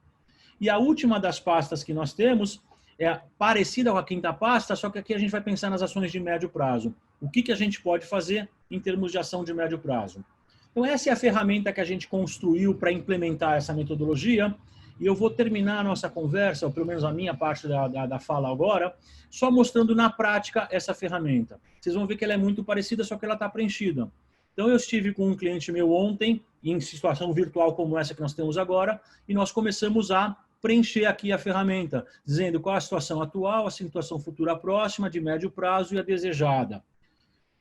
Speaker 10: E a última das pastas que nós temos é parecida com a 5ª pasta, só que aqui a gente vai pensar nas ações de médio prazo. O que a gente pode fazer em termos de ação de médio prazo? Então, essa é a ferramenta que a gente construiu para implementar essa metodologia, e eu vou terminar a nossa conversa, ou pelo menos a minha parte da fala agora, só mostrando na prática essa ferramenta. Vocês vão ver que ela é muito parecida, só que ela está preenchida. Então, eu estive com um cliente meu ontem, em situação virtual como essa que nós temos agora, e nós começamos a preencher aqui a ferramenta, dizendo qual a situação atual, a situação futura próxima, de médio prazo e a desejada.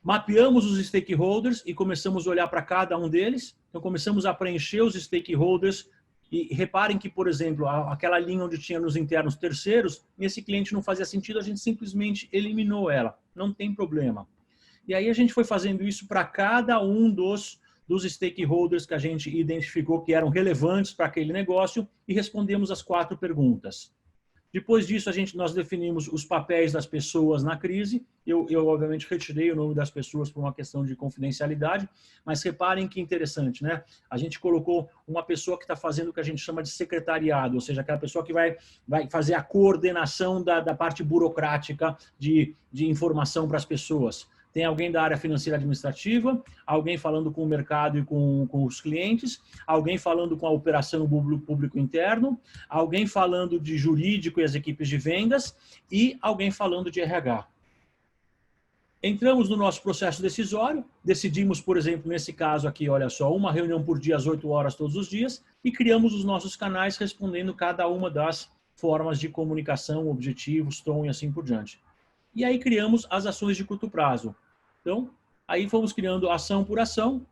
Speaker 10: Mapeamos os stakeholders e começamos a olhar para cada um deles. Então, começamos a preencher os stakeholders e reparem que, por exemplo, aquela linha onde tinha nos internos terceiros, esse cliente não fazia sentido, a gente simplesmente eliminou ela. Não tem problema. E aí a gente foi fazendo isso para cada um dos stakeholders que a gente identificou que eram relevantes para aquele negócio e respondemos as 4 perguntas. Depois disso, nós definimos os papéis das pessoas na crise. Eu, obviamente, retirei o nome das pessoas por uma questão de confidencialidade, mas reparem que interessante, né? A gente colocou uma pessoa que está fazendo o que a gente chama de secretariado, ou seja, aquela pessoa que vai fazer a coordenação da parte burocrática de informação para as pessoas. Tem alguém da área financeira administrativa, alguém falando com o mercado e com os clientes, alguém falando com a operação público interno, alguém falando de jurídico e as equipes de vendas e alguém falando de RH. entramos no nosso processo decisório, decidimos, por exemplo, nesse caso aqui, olha só, uma reunião por dia às 8 horas todos os dias e criamos os nossos canais respondendo cada uma das formas de comunicação, objetivos, tom e assim por diante. E aí criamos as ações de curto prazo. Então, aí fomos criando ação por ação,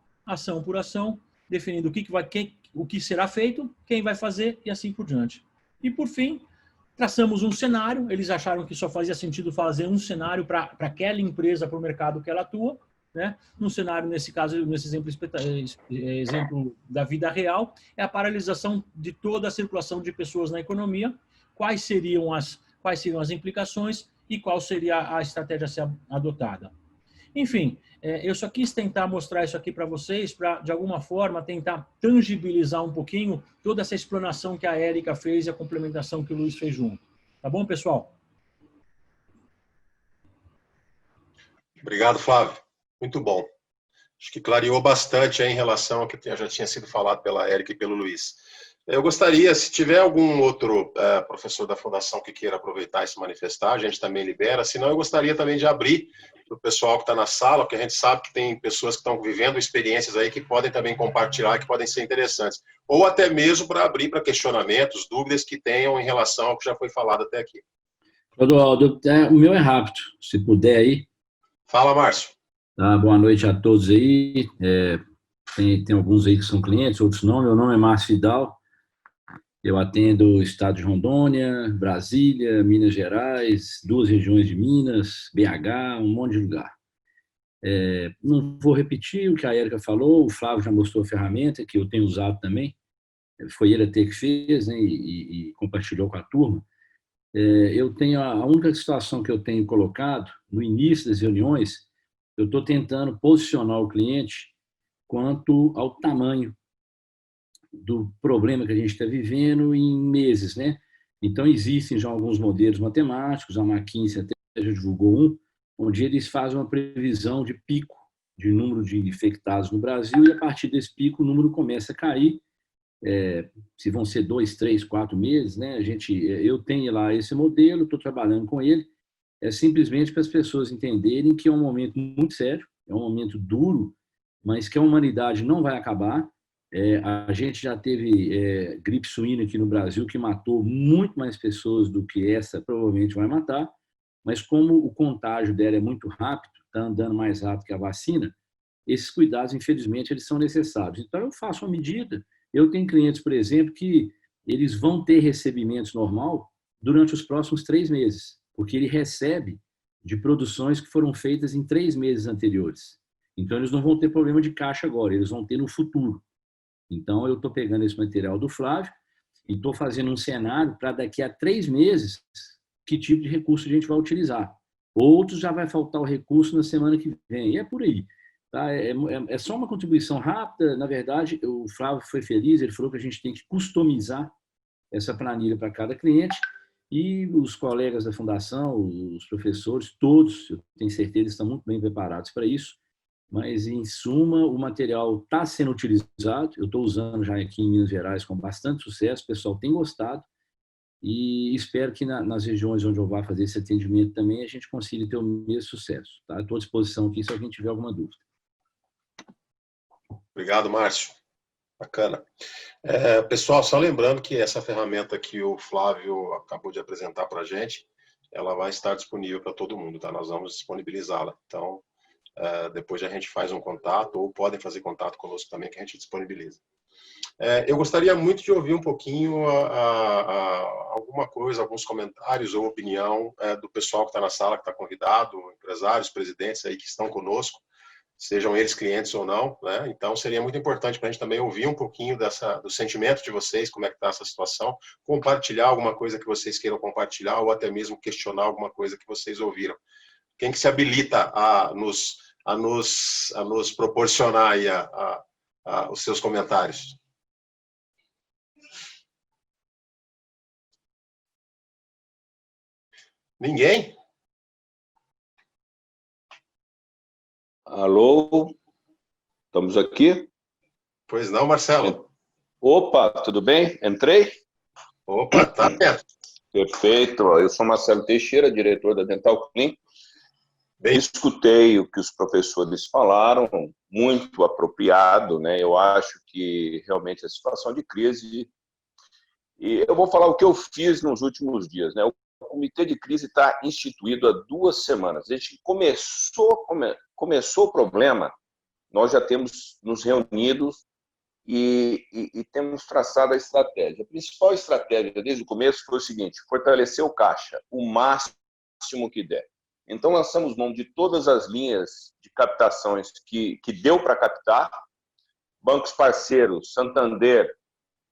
Speaker 10: definindo o que será feito, quem vai fazer e assim por diante. E, por fim, traçamos um cenário. Eles acharam que só fazia sentido fazer um cenário para aquela empresa, para o mercado que ela atua, né? Um cenário, nesse caso, nesse exemplo da vida real, é a paralisação de toda a circulação de pessoas na economia, quais seriam as implicações e qual seria a estratégia a ser adotada. Enfim, eu só quis tentar mostrar isso aqui para vocês, para, de alguma forma, tentar tangibilizar um pouquinho toda essa explanação que a Érica fez e a complementação que o Luiz fez junto. Tá bom, pessoal?
Speaker 1: Obrigado, Flávio. Muito bom. Acho que clareou bastante aí em relação ao que já tinha sido falado pela Érica e pelo Luiz. Eu gostaria, se tiver algum outro professor da Fundação que queira aproveitar e se manifestar, a gente também libera. Senão, eu gostaria também de abrir para o pessoal que está na sala, porque a gente sabe que tem pessoas que estão vivendo experiências aí que podem também compartilhar, que podem ser interessantes. Ou até mesmo para abrir para questionamentos, dúvidas que tenham em relação ao que já foi falado até aqui.
Speaker 11: Clodoaldo, o meu é rápido, se puder aí.
Speaker 1: Fala, Márcio.
Speaker 11: Tá, boa noite a todos aí. Tem alguns aí que são clientes, outros não. Meu nome é Márcio Vidal. Eu atendo o estado de Rondônia, Brasília, Minas Gerais, 2 regiões de Minas, BH, um monte de lugar. Não vou repetir o que a Érica falou, o Flávio já mostrou a ferramenta, que eu tenho usado também. Foi ele até que fez, né, e compartilhou com a turma. Eu tenho a única situação que eu tenho colocado, no início das reuniões, eu estou tentando posicionar o cliente quanto ao tamanho do problema que a gente está vivendo em meses, né? Então, existem já alguns modelos matemáticos, a McKinsey até já divulgou um, onde eles fazem uma previsão de pico de número de infectados no Brasil e, a partir desse pico, o número começa a cair. Se vão ser 2, 3, 4 meses, né? Eu tenho lá esse modelo, estou trabalhando com ele, simplesmente para as pessoas entenderem que é um momento muito sério, é um momento duro, mas que a humanidade não vai acabar. A gente já teve gripe suína aqui no Brasil, que matou muito mais pessoas do que essa provavelmente vai matar, mas como o contágio dela é muito rápido, está andando mais rápido que a vacina, esses cuidados, infelizmente, eles são necessários. Então, eu faço uma medida. Eu tenho clientes, por exemplo, que eles vão ter recebimentos normal durante os próximos 3 meses, porque ele recebe de produções que foram feitas em 3 meses anteriores. Então, eles não vão ter problema de caixa agora, eles vão ter no futuro. Então, eu estou pegando esse material do Flávio e estou fazendo um cenário para daqui a 3 meses que tipo de recurso a gente vai utilizar. Outros já vai faltar o recurso na semana que vem. E é por aí. Tá? É só uma contribuição rápida. Na verdade, o Flávio foi feliz, ele falou que a gente tem que customizar essa planilha para cada cliente e os colegas da Fundação, os professores, todos, eu tenho certeza, estão muito bem preparados para isso. Mas, em suma, o material está sendo utilizado. Eu estou usando já aqui em Minas Gerais com bastante sucesso, o pessoal tem gostado e espero que nas regiões onde eu vá fazer esse atendimento também a gente consiga ter o mesmo sucesso. Tá? Estou à disposição aqui se alguém tiver alguma dúvida.
Speaker 1: Obrigado, Márcio. Bacana. Pessoal, só lembrando que essa ferramenta que o Flávio acabou de apresentar para a gente, ela vai estar disponível para todo mundo, tá? Nós vamos disponibilizá-la. Então, depois a gente faz um contato, ou podem fazer contato conosco também, que a gente disponibiliza. Eu gostaria muito de ouvir um pouquinho alguma coisa, alguns comentários ou opinião do pessoal que está na sala, que está convidado, empresários, presidentes aí que estão conosco, sejam eles clientes ou não, né? Então, seria muito importante para a gente também ouvir um pouquinho do sentimento de vocês, como é que está essa situação, compartilhar alguma coisa que vocês queiram compartilhar, ou até mesmo questionar alguma coisa que vocês ouviram. Quem que se habilita a nos proporcionar aí os seus comentários? Ninguém?
Speaker 12: Alô? Estamos aqui?
Speaker 1: Pois não, Marcelo?
Speaker 12: Opa, tudo bem? Entrei?
Speaker 1: Opa, tá dentro.
Speaker 12: Perfeito. Eu sou Marcelo Teixeira, diretor da Dental Clinic. Escutei o que os professores falaram, muito apropriado, né? Eu acho que realmente a situação de crise. E eu vou falar o que eu fiz nos últimos dias, né? O comitê de crise está instituído há 2 semanas. Desde que começou o problema, nós já temos nos reunido e temos traçado a estratégia. A principal estratégia desde o começo foi o seguinte: fortalecer o caixa o máximo que der. Então, lançamos mão de todas as linhas de captações que deu para captar, bancos parceiros, Santander,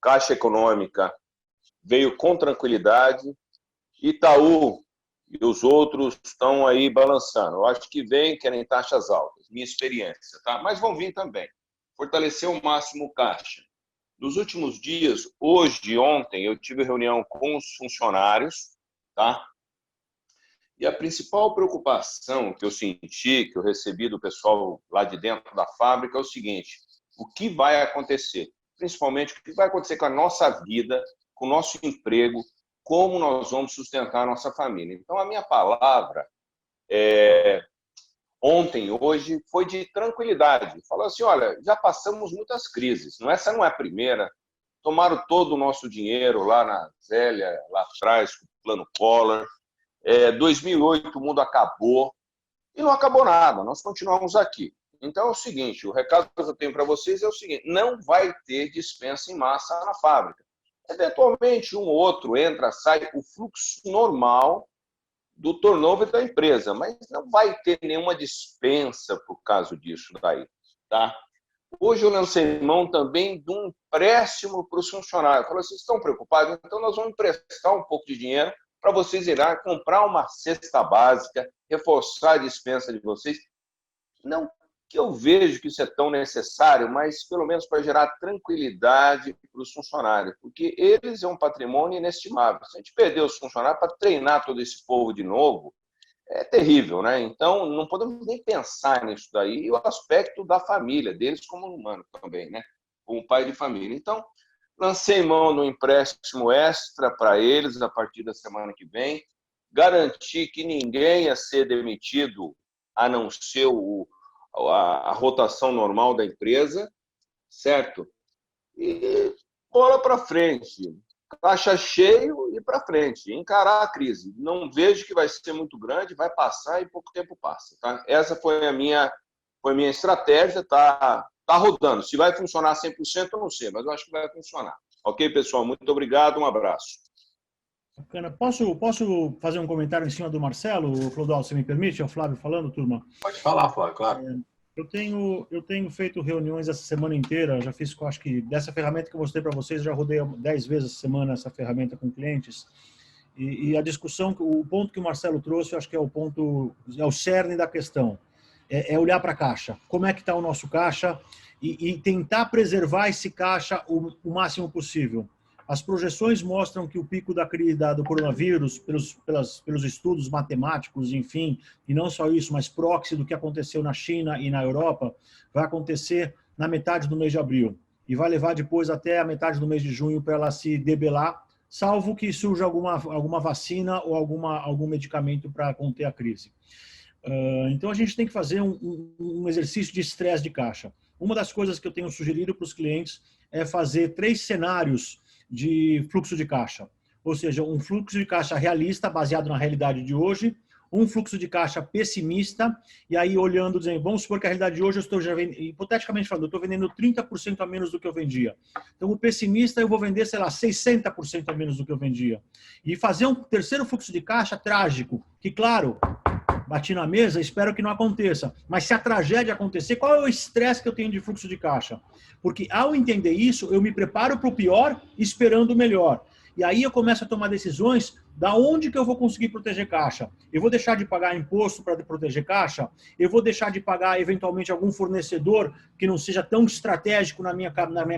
Speaker 12: Caixa Econômica, veio com tranquilidade, Itaú e os outros estão aí balançando. Eu acho que querem taxas altas, minha experiência, tá? Mas vão vir também. Fortalecer ao máximo o caixa. Nos últimos dias, hoje e ontem, eu tive reunião com os funcionários, tá? E a principal preocupação que eu senti, que eu recebi do pessoal lá de dentro da fábrica, é o seguinte: o que vai acontecer? Principalmente, o que vai acontecer com a nossa vida, com o nosso emprego, como nós vamos sustentar a nossa família. Então, a minha palavra ontem, hoje, foi de tranquilidade. Falou assim: olha, já passamos muitas crises, essa não é a primeira. Tomaram todo o nosso dinheiro lá na Zélia, lá atrás, com o plano Collor. 2008 o mundo acabou e não acabou nada, nós continuamos aqui. Então é o seguinte, o recado que eu tenho para vocês é o seguinte: não vai ter dispensa em massa na fábrica. Eventualmente um ou outro entra, sai, o fluxo normal do turnover da empresa, mas não vai ter nenhuma dispensa por causa disso daí, tá? Hoje eu lancei mão também de um empréstimo para os funcionários. Falei: vocês estão preocupados? Então nós vamos emprestar um pouco de dinheiro para vocês irem comprar uma cesta básica, reforçar a dispensa de vocês. Não que eu vejo que isso é tão necessário, mas pelo menos para gerar tranquilidade para os funcionários, porque eles é um patrimônio inestimável. Se a gente perder os funcionários para treinar todo esse povo de novo, é terrível, né? Então, não podemos nem pensar nisso daí. E o aspecto da família, deles como humano também, né? Como pai de família. Então, lancei mão no empréstimo extra para eles a partir da semana que vem. Garanti que ninguém ia ser demitido, a não ser a rotação normal da empresa, certo? E bola para frente. Caixa cheio e para frente. Encarar a crise. Não vejo que vai ser muito grande, vai passar e pouco tempo passa. Tá? Essa foi a minha estratégia, tá rodando. Se vai funcionar 100%, eu não sei, mas eu acho que vai funcionar. Ok, pessoal? Muito obrigado, um abraço.
Speaker 10: Bacana. Posso fazer um comentário em cima do Marcelo, Clodoaldo, se me permite? É o Flávio falando, turma?
Speaker 1: Pode falar, Flávio, claro.
Speaker 10: Eu tenho feito reuniões essa semana inteira, já fiz, acho que dessa ferramenta que eu mostrei para vocês, já rodei 10 vezes essa semana essa ferramenta com clientes. E a discussão, o ponto que o Marcelo trouxe, eu acho que é o cerne da questão. É olhar para a caixa. Como é que está o nosso caixa e tentar preservar esse caixa o máximo possível. As projeções mostram que o pico da crise do coronavírus, pelos estudos matemáticos, enfim, e não só isso, mas proxy do que aconteceu na China e na Europa, vai acontecer na metade do mês de abril. E vai levar depois até a metade do mês de junho para ela se debelar, salvo que surja alguma vacina ou algum medicamento para conter a crise. Então, a gente tem que fazer um exercício de estresse de caixa. Uma das coisas que eu tenho sugerido para os clientes é fazer 3 cenários de fluxo de caixa. Ou seja, um fluxo de caixa realista, baseado na realidade de hoje, um fluxo de caixa pessimista, e aí olhando, dizendo, vamos supor que a realidade de hoje eu estou já vendendo, hipoteticamente falando, eu estou vendendo 30% a menos do que eu vendia. Então, o pessimista eu vou vender, sei lá, 60% a menos do que eu vendia. E fazer um terceiro fluxo de caixa trágico, que, claro, bati na mesa, espero que não aconteça. Mas se a tragédia acontecer, qual é o estresse que eu tenho de fluxo de caixa? Porque ao entender isso, eu me preparo para o pior, esperando o melhor. E aí eu começo a tomar decisões da onde que eu vou conseguir proteger caixa. Eu vou deixar de pagar imposto para proteger caixa? Eu vou deixar de pagar, eventualmente, algum fornecedor que não seja tão estratégico na minha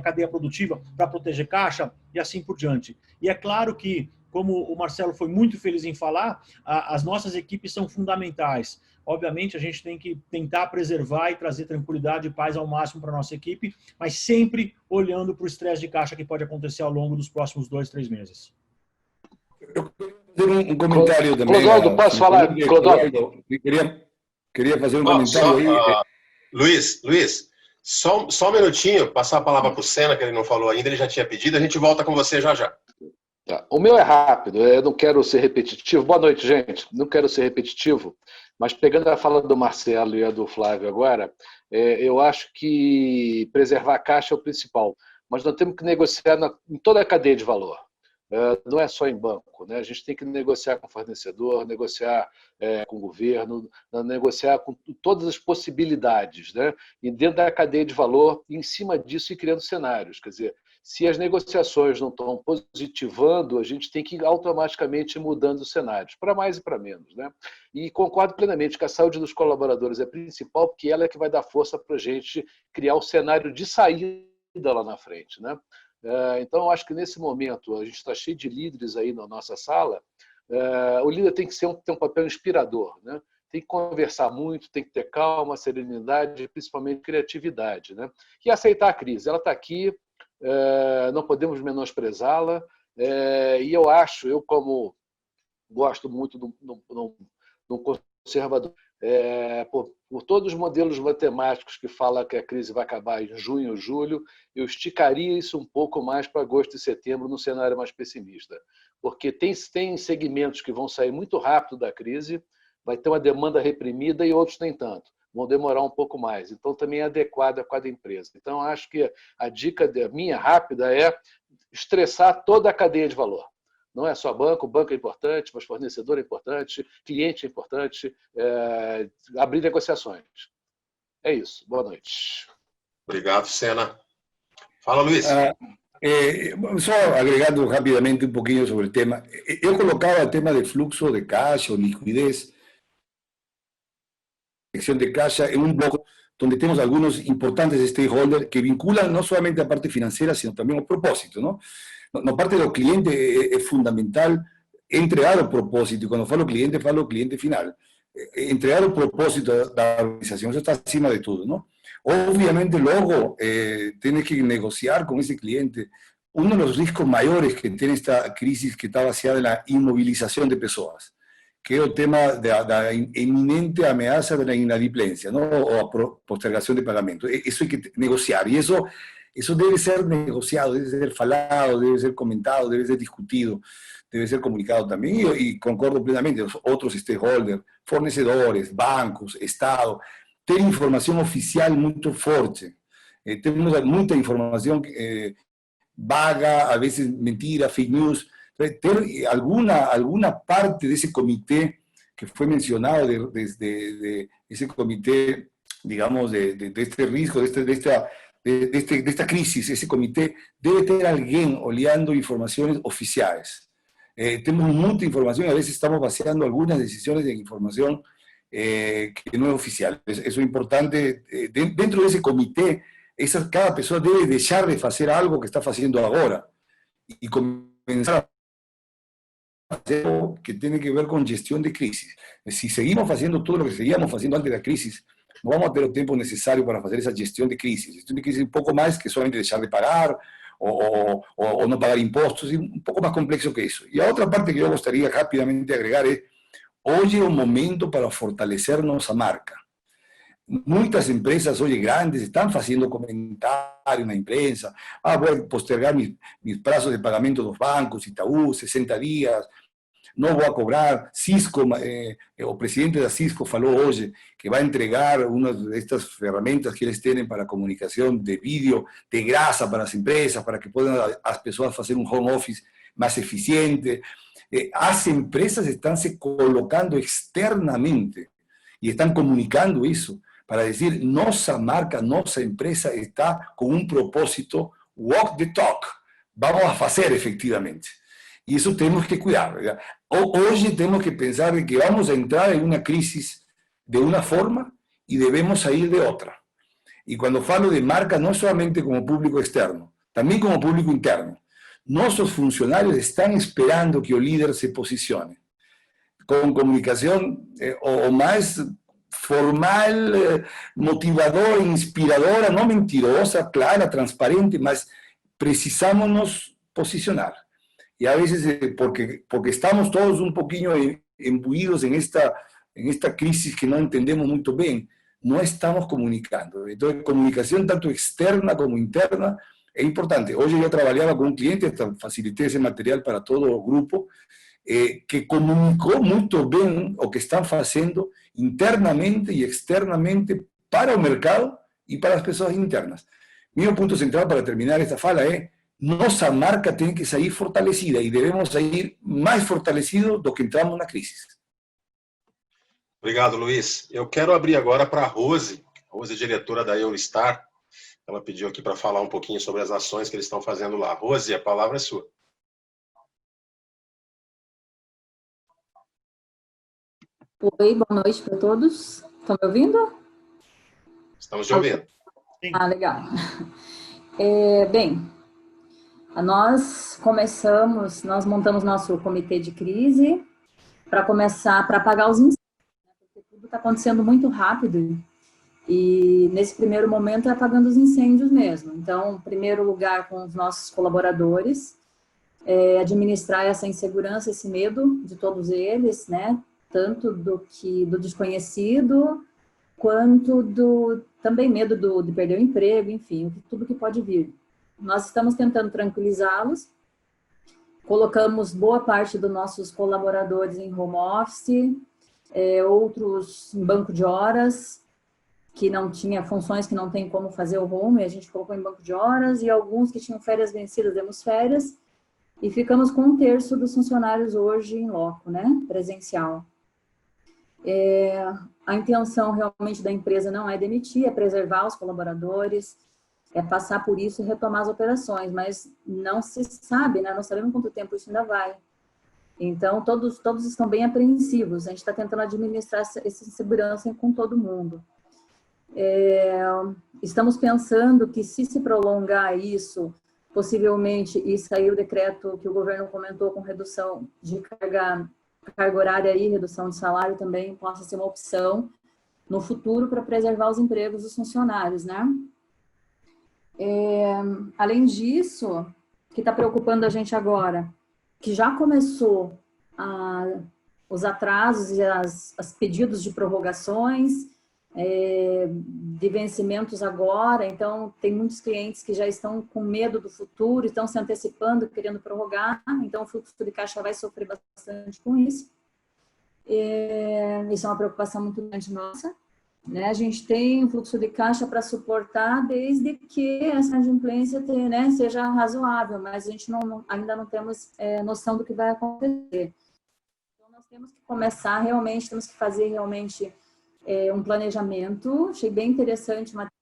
Speaker 10: cadeia produtiva para proteger caixa? E assim por diante. E é claro que, como o Marcelo foi muito feliz em falar, as nossas equipes são fundamentais. Obviamente, a gente tem que tentar preservar e trazer tranquilidade e paz ao máximo para a nossa equipe, mas sempre olhando para o estresse de caixa que pode acontecer ao longo dos próximos 2, 3 meses.
Speaker 9: Eu queria fazer um comentário também.
Speaker 12: Clodoaldo, posso falar? Clodoaldo.
Speaker 9: queria fazer comentário aí.
Speaker 1: Luiz, só um minutinho, passar a palavra para o Senna, que ele não falou ainda, ele já tinha pedido, a gente volta com você já já.
Speaker 13: Tá. O meu é rápido, eu não quero ser repetitivo. Boa noite, gente. Não quero ser repetitivo, mas pegando a fala do Marcelo e a do Flávio agora, eu acho que preservar a caixa é o principal, mas nós temos que negociar em toda a cadeia de valor. Não é só em banco, né? A gente tem que negociar com o fornecedor, negociar com o governo, negociar com todas as possibilidades, né? E dentro da cadeia de valor, em cima disso, ir criando cenários. Quer dizer, se as negociações não estão positivando, a gente tem que ir automaticamente mudando os cenários, para mais e para menos, né? E concordo plenamente que a saúde dos colaboradores é principal, porque ela é que vai dar força para a gente criar o cenário de saída lá na frente, né? Então, eu acho que nesse momento, a gente está cheio de líderes aí na nossa sala, o líder tem que ter um papel inspirador, né? Tem que conversar muito, tem que ter calma, serenidade, principalmente criatividade, né? E aceitar a crise. Ela está aqui, não podemos menosprezá-la, e eu como gosto muito de um conservador, por todos os modelos matemáticos que falam que a crise vai acabar em junho ou julho, eu esticaria isso um pouco mais para agosto e setembro, num cenário mais pessimista. Porque tem segmentos que vão sair muito rápido da crise, vai ter uma demanda reprimida e outros nem tanto. Vão demorar um pouco mais. Então, também é adequado a cada empresa. Então, acho que a dica minha rápida é estressar toda a cadeia de valor. Não é só banco é importante, mas fornecedor é importante, cliente é importante, abrir negociações. É isso. Boa noite.
Speaker 1: Obrigado, Senna. Fala, Luiz.
Speaker 9: Só agregando rapidamente um pouquinho sobre o tema. Eu colocava o tema de fluxo de caixa ou liquidez, sección de caixa, en un bloco donde tenemos algunos importantes stakeholders que vinculan no solamente a parte financiera, sino también al propósito, ¿no? Na parte do cliente é fundamental entregar o propósito, e quando falo cliente final. Entregar o propósito da organização, isso está acima de tudo, não? Obviamente, logo, tienes que negociar com esse cliente. Um dos riscos maiores que tem esta crise que está baseada na imobilização de pessoas, que é o tema da iminente ameaça da inadimplência, não? Ou a postergação de pagamento. Isso hay que negociar, e eso debe ser negociado, debe ser falado, debe ser comentado, debe ser discutido, debe ser comunicado también. Y concordo plenamente, los otros stakeholders, fornecedores, bancos, Estado, ter información oficial muy fuerte. Tenemos mucha información vaga, a veces mentira, fake news. Ter alguna parte de ese comité que fue mencionado, de ese comité, digamos, de este riesgo, de esta crisis, ese comité debe tener alguien oleando informaciones oficiales. Tenemos mucha información y a veces estamos baseando algunas decisiones en información que no es oficial. Eso es importante. Dentro de ese comité, cada persona debe dejar de hacer algo que está haciendo ahora y comenzar a hacer algo que tiene que ver con gestión de crisis. Si seguimos haciendo todo lo que seguíamos haciendo antes de la crisis, no vamos a tener el tiempo necesario para hacer esa gestión de crisis. Gestión de crisis un poco más que solamente dejar de pagar o no pagar impuestos, y un poco más complejo que eso. Y la otra parte que yo gustaría rápidamente agregar es, hoy es un momento para fortalecer nuestra marca. Muchas empresas hoy grandes están haciendo comentarios en la imprensa, voy a postergar mis plazos de pagamento de los bancos, Itaú, 60 días, no voy a cobrar. Cisco, o presidente de Cisco falou hoy que va a entregar una de estas herramientas que ellos tienen para comunicación de vídeo de grasa para las empresas, para que puedan las personas hacer un home office más eficiente. Las empresas están se colocando externamente y están comunicando eso para decir, nuestra marca, nuestra empresa está con un propósito, walk the talk, vamos a hacer efectivamente. Y eso tenemos que cuidar, ¿verdad? Hoy tenemos que pensar que vamos a entrar en una crisis de una forma y debemos salir de otra. Y cuando falo de marca, no solamente como público externo, también como público interno. Nuestros funcionarios están esperando que el líder se posicione con comunicación o más formal, motivadora, inspiradora, no mentirosa, clara, transparente, mas precisamos nos posicionar. Y a veces porque estamos todos un poquillo imbuidos en esta en esta crisis que no entendemos muy bien, no estamos comunicando. Entonces, comunicación tanto externa como interna es importante. Hoy yo trabajaba con un cliente, hasta facilité ese material para todo el grupo, que comunicó muy bien lo que están haciendo internamente y externamente para el mercado y para las personas internas. Mi punto central para terminar esta fala es: nuestra marca tiene que salir fortalecida y debemos salir más fortalecidos do que entramos na crise.
Speaker 1: Obrigado, Luiz. Eu quero abrir agora para a Rose, diretora da Eurostar. Ela pediu aqui para falar um pouquinho sobre as ações que eles estão fazendo lá. Rose, a palavra é sua.
Speaker 14: Oi, boa noite para todos. Estão me ouvindo?
Speaker 1: Estamos te ouvindo.
Speaker 14: Ah, legal. Bem, nós montamos nosso comitê de crise para começar, para apagar os incêndios, porque tudo está acontecendo muito rápido e nesse primeiro momento é apagando os incêndios mesmo. Então, em primeiro lugar, com os nossos colaboradores, administrar essa insegurança, esse medo de todos eles, né? Tanto do desconhecido, quanto também medo de perder o emprego, enfim, tudo que pode vir. Nós estamos tentando tranquilizá-los, colocamos boa parte dos nossos colaboradores em home office, outros em banco de horas, que não tinha funções que não tem como fazer o home, a gente colocou em banco de horas, e alguns que tinham férias vencidas, demos férias, e ficamos com 1/3 dos funcionários hoje em loco, né, presencial. A intenção realmente da empresa não é demitir, é preservar os colaboradores, é passar por isso e retomar as operações, mas não se sabe, né? Não sabemos quanto tempo isso ainda vai. Então, todos estão bem apreensivos, a gente está tentando administrar essa segurança com todo mundo. Estamos pensando que se prolongar isso, possivelmente, e sair o decreto que o governo comentou com redução de carga horária e redução de salário também possa ser uma opção no futuro para preservar os empregos dos funcionários, né? Além disso, o que está preocupando a gente agora, que já começou os atrasos e os pedidos de prorrogações, de vencimentos agora, então tem muitos clientes que já estão com medo do futuro, estão se antecipando, querendo prorrogar, então o fluxo de caixa vai sofrer bastante com isso. Isso é uma preocupação muito grande nossa, né? A gente tem um fluxo de caixa para suportar desde que essa adimplência seja razoável, mas a gente ainda não temos noção do que vai acontecer. Então nós temos que começar realmente, temos que fazer realmente um planejamento. Achei bem interessante o material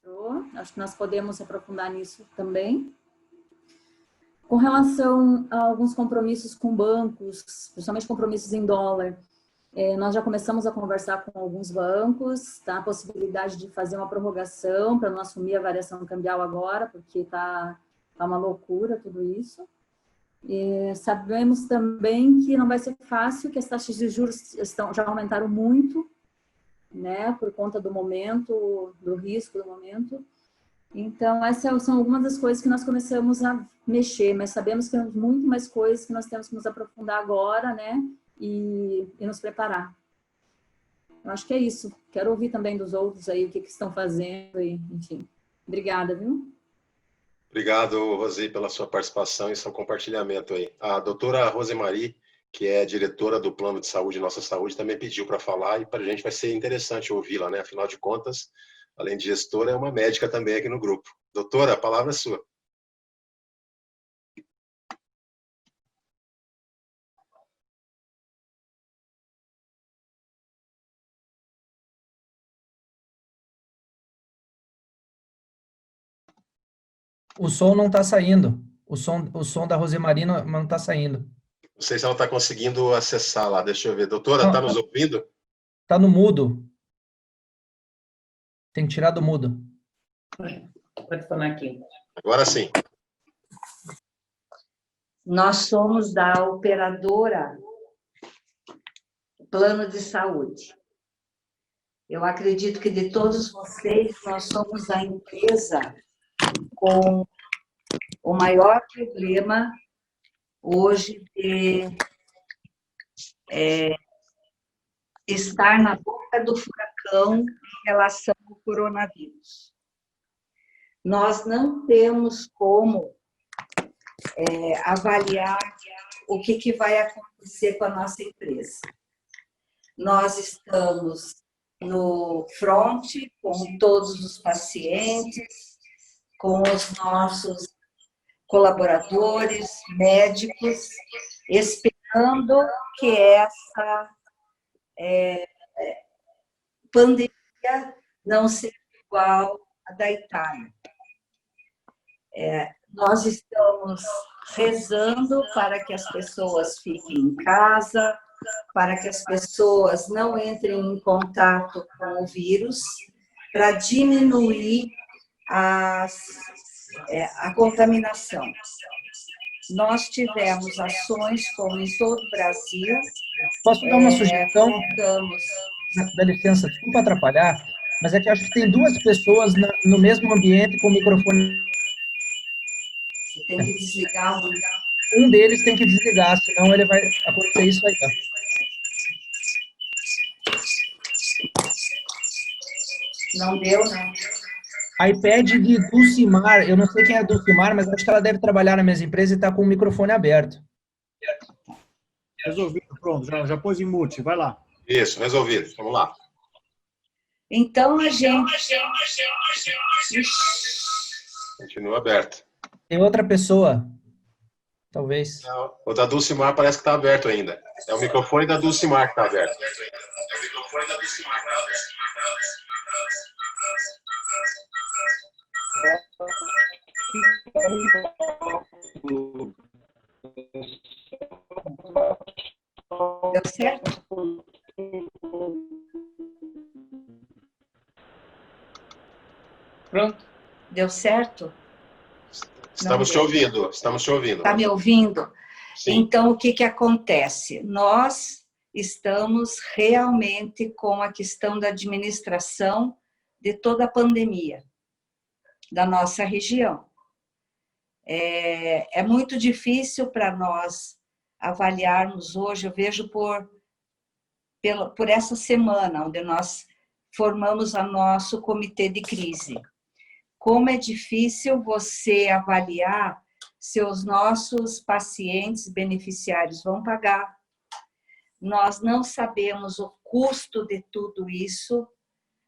Speaker 14: que mostrou, acho que nós podemos aprofundar nisso também. Com relação a alguns compromissos com bancos, principalmente compromissos em dólar, nós já começamos a conversar com alguns bancos, tá? A possibilidade de fazer uma prorrogação para não assumir a variação cambial agora, porque tá uma loucura tudo isso. Sabemos também que não vai ser fácil, que as taxas de juros já aumentaram muito, né, por conta do momento, do risco do momento. Então, essas são algumas das coisas que nós começamos a mexer, mas sabemos que temos muito mais coisas que nós temos que nos aprofundar agora, né, e nos preparar. Eu acho que é isso. Quero ouvir também dos outros aí o que estão fazendo, e, enfim. Obrigada, viu?
Speaker 1: Obrigado, Rosi, pela sua participação e seu compartilhamento aí. A doutora Rosemarie, que é diretora do Plano de Saúde Nossa Saúde, também pediu para falar, e para a gente vai ser interessante ouvi-la, né? Afinal de contas, além de gestora, é uma médica também aqui no grupo. Doutora, a palavra é sua.
Speaker 6: O som não está saindo. O som da Rosemarie não está saindo.
Speaker 1: Não sei se ela está conseguindo acessar lá. Deixa eu ver. Doutora, está nos ouvindo?
Speaker 6: Está no mudo. Tem que tirar do mudo.
Speaker 15: Pode falar aqui.
Speaker 1: Agora sim.
Speaker 15: Nós somos da operadora Plano de Saúde. Eu acredito que de todos vocês, nós somos a empresa com o maior problema hoje estar na boca do furacão em relação ao coronavírus. Nós não temos como avaliar o que vai acontecer com a nossa empresa. Nós estamos no front com todos os pacientes, com os nossos colaboradores, médicos, esperando que essa pandemia não seja igual à da Itália. Nós estamos rezando para que as pessoas fiquem em casa, para que as pessoas não entrem em contato com o vírus, para diminuir a contaminação. Nós tivemos ações, como em todo o Brasil.
Speaker 6: Posso dar uma sugestão? Dá licença, desculpa atrapalhar, mas é que eu acho que tem duas pessoas no mesmo ambiente com o microfone.
Speaker 15: Você tem que desligar o...
Speaker 6: Um deles tem que desligar, senão ele vai acontecer isso aí. Tá?
Speaker 15: Não deu, não.
Speaker 6: iPad de Dulcimar, eu não sei quem é a Dulcimar, mas acho que ela deve trabalhar na mesma empresa e está com o microfone aberto.
Speaker 10: Resolvido, pronto, já pôs em mute, vai lá.
Speaker 1: Isso, resolvido, vamos lá.
Speaker 15: Então a gente...
Speaker 1: Continua aberto.
Speaker 6: Tem outra pessoa, talvez.
Speaker 1: Não, o da Dulcimar parece que está aberto ainda. É o microfone da Dulcimar que está aberto.
Speaker 15: Deu certo?
Speaker 6: Pronto.
Speaker 15: Deu certo?
Speaker 1: Estamos te ouvindo, estamos te ouvindo.
Speaker 15: Está me ouvindo?
Speaker 1: Sim.
Speaker 15: Então, o que acontece? Nós estamos realmente com a questão da administração de toda a pandemia da nossa região. É muito difícil para nós avaliarmos hoje, eu vejo por essa semana, onde nós formamos o nosso comitê de crise. Como é difícil você avaliar se os nossos pacientes beneficiários vão pagar. Nós não sabemos o custo de tudo isso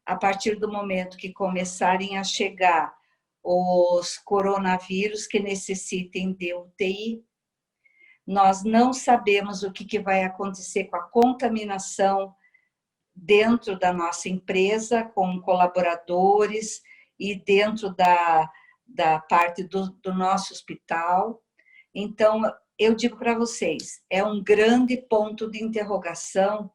Speaker 15: a partir do momento que começarem a chegar os coronavírus que necessitem de UTI. Nós não sabemos o que vai acontecer com a contaminação dentro da nossa empresa, com colaboradores e dentro da parte do nosso hospital. Então, eu digo para vocês, é um grande ponto de interrogação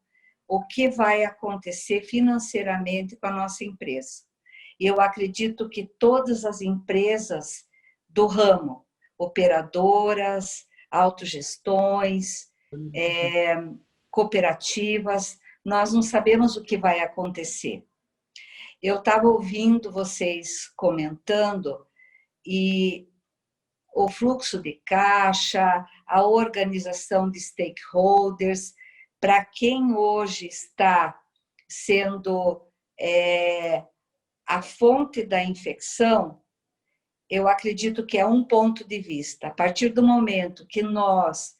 Speaker 15: o que vai acontecer financeiramente com a nossa empresa. Eu acredito que todas as empresas do ramo, operadoras, autogestões, cooperativas, nós não sabemos o que vai acontecer. Eu estava ouvindo vocês comentando e o fluxo de caixa, a organização de stakeholders, para quem hoje está sendo a fonte da infecção, eu acredito que é um ponto de vista. A partir do momento que nós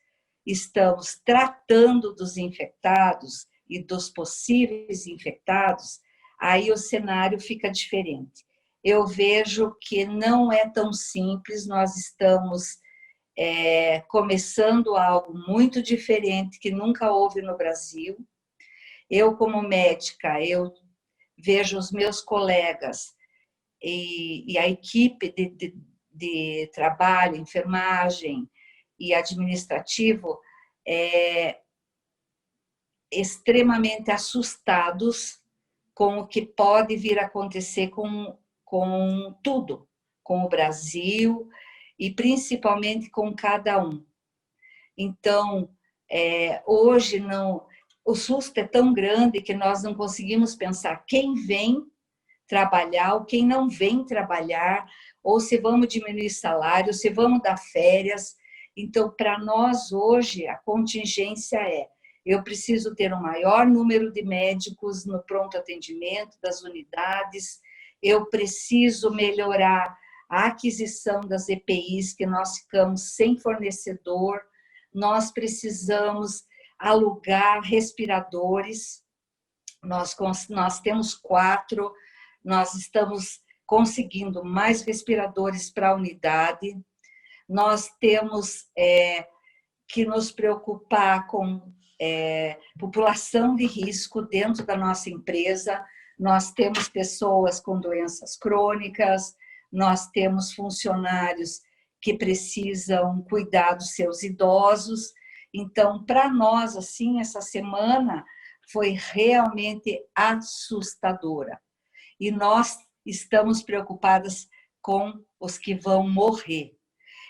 Speaker 15: estamos tratando dos infectados e dos possíveis infectados, aí o cenário fica diferente. Eu vejo que não é tão simples, nós estamos começando algo muito diferente que nunca houve no Brasil. Eu, como médica, eu vejo os meus colegas e a equipe de trabalho, enfermagem e administrativo extremamente assustados com o que pode vir a acontecer com tudo, com o Brasil e principalmente com cada um. Então, hoje o susto é tão grande que nós não conseguimos pensar quem vem trabalhar ou quem não vem trabalhar, ou se vamos diminuir salário, se vamos dar férias. Então, para nós hoje, a contingência eu preciso ter um maior número de médicos no pronto atendimento das unidades, eu preciso melhorar a aquisição das EPIs, que nós ficamos sem fornecedor, nós precisamos alugar respiradores, nós temos 4, nós estamos conseguindo mais respiradores para a unidade, nós temos que nos preocupar com população de risco dentro da nossa empresa, nós temos pessoas com doenças crônicas, nós temos funcionários que precisam cuidar dos seus idosos. Então, para nós, assim, essa semana foi realmente assustadora. E nós estamos preocupadas com os que vão morrer.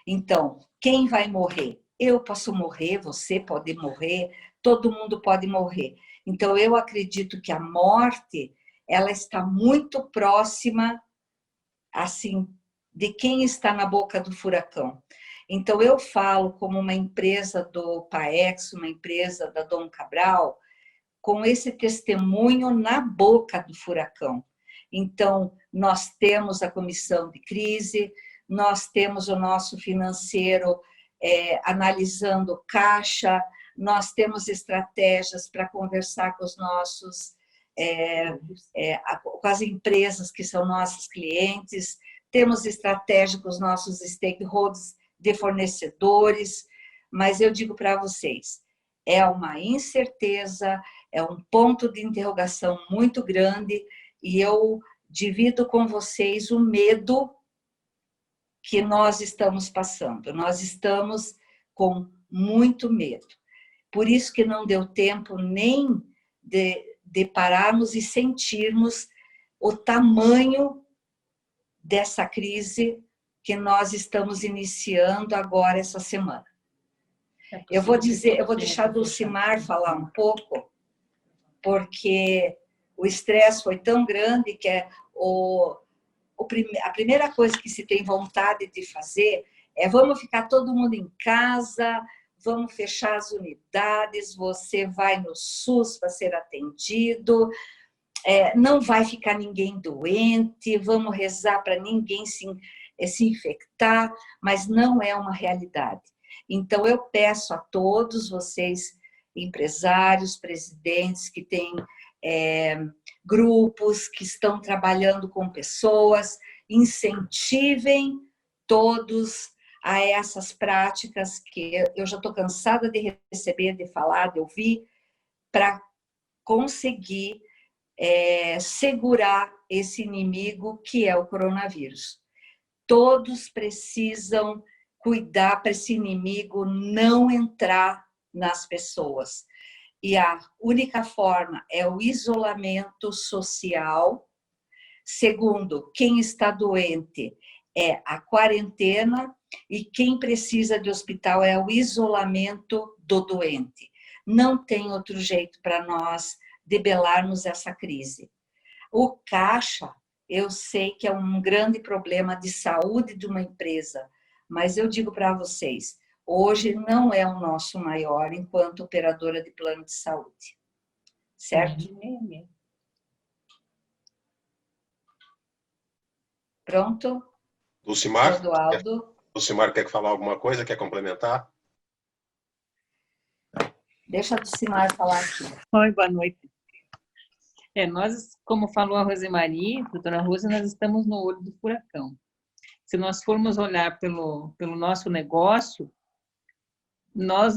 Speaker 15: Então, quem vai morrer? Eu posso morrer, você pode morrer, todo mundo pode morrer. Então, eu acredito que a morte, ela está muito próxima, assim, de quem está na boca do furacão. Então, eu falo como uma empresa do Paex, uma empresa da Dom Cabral, com esse testemunho na boca do furacão. Então, nós temos a comissão de crise, nós temos o nosso financeiro analisando caixa, nós temos estratégias para conversar com os nossos, com as empresas que são nossos clientes, temos estratégia com os nossos stakeholders de fornecedores, mas eu digo para vocês, é uma incerteza, é um ponto de interrogação muito grande e eu divido com vocês o medo que nós estamos passando. Nós estamos com muito medo. Por isso que não deu tempo nem de pararmos e sentirmos o tamanho dessa crise que nós estamos iniciando agora essa semana. Eu vou deixar a Dulcimar falar um pouco, porque o estresse foi tão grande que a primeira coisa que se tem vontade de fazer é vamos ficar todo mundo em casa, vamos fechar as unidades, você vai no SUS para ser atendido, não vai ficar ninguém doente, vamos rezar para ninguém se infectar, mas não é uma realidade. Então, eu peço a todos vocês, empresários, presidentes, que têm grupos, que estão trabalhando com pessoas, incentivem todos a essas práticas que eu já estou cansada de receber, de falar, de ouvir, para conseguir segurar esse inimigo que é o coronavírus. Todos precisam cuidar para esse inimigo não entrar nas pessoas. E a única forma é o isolamento social. Segundo, quem está doente é a quarentena e quem precisa de hospital é o isolamento do doente. Não tem outro jeito para nós debelarmos essa crise. O caixa, eu sei que é um grande problema de saúde de uma empresa, mas eu digo para vocês, hoje não é o nosso maior enquanto operadora de plano de saúde. Certo? Pronto?
Speaker 1: Dulcimar?
Speaker 15: Eduardo?
Speaker 1: Quer falar alguma coisa? Quer complementar?
Speaker 15: Deixa a Dulcimar falar aqui.
Speaker 16: Oi, boa noite. Nós, como falou a Rosemarie, doutora Rose, nós estamos no olho do furacão. Se nós formos olhar pelo nosso negócio, nós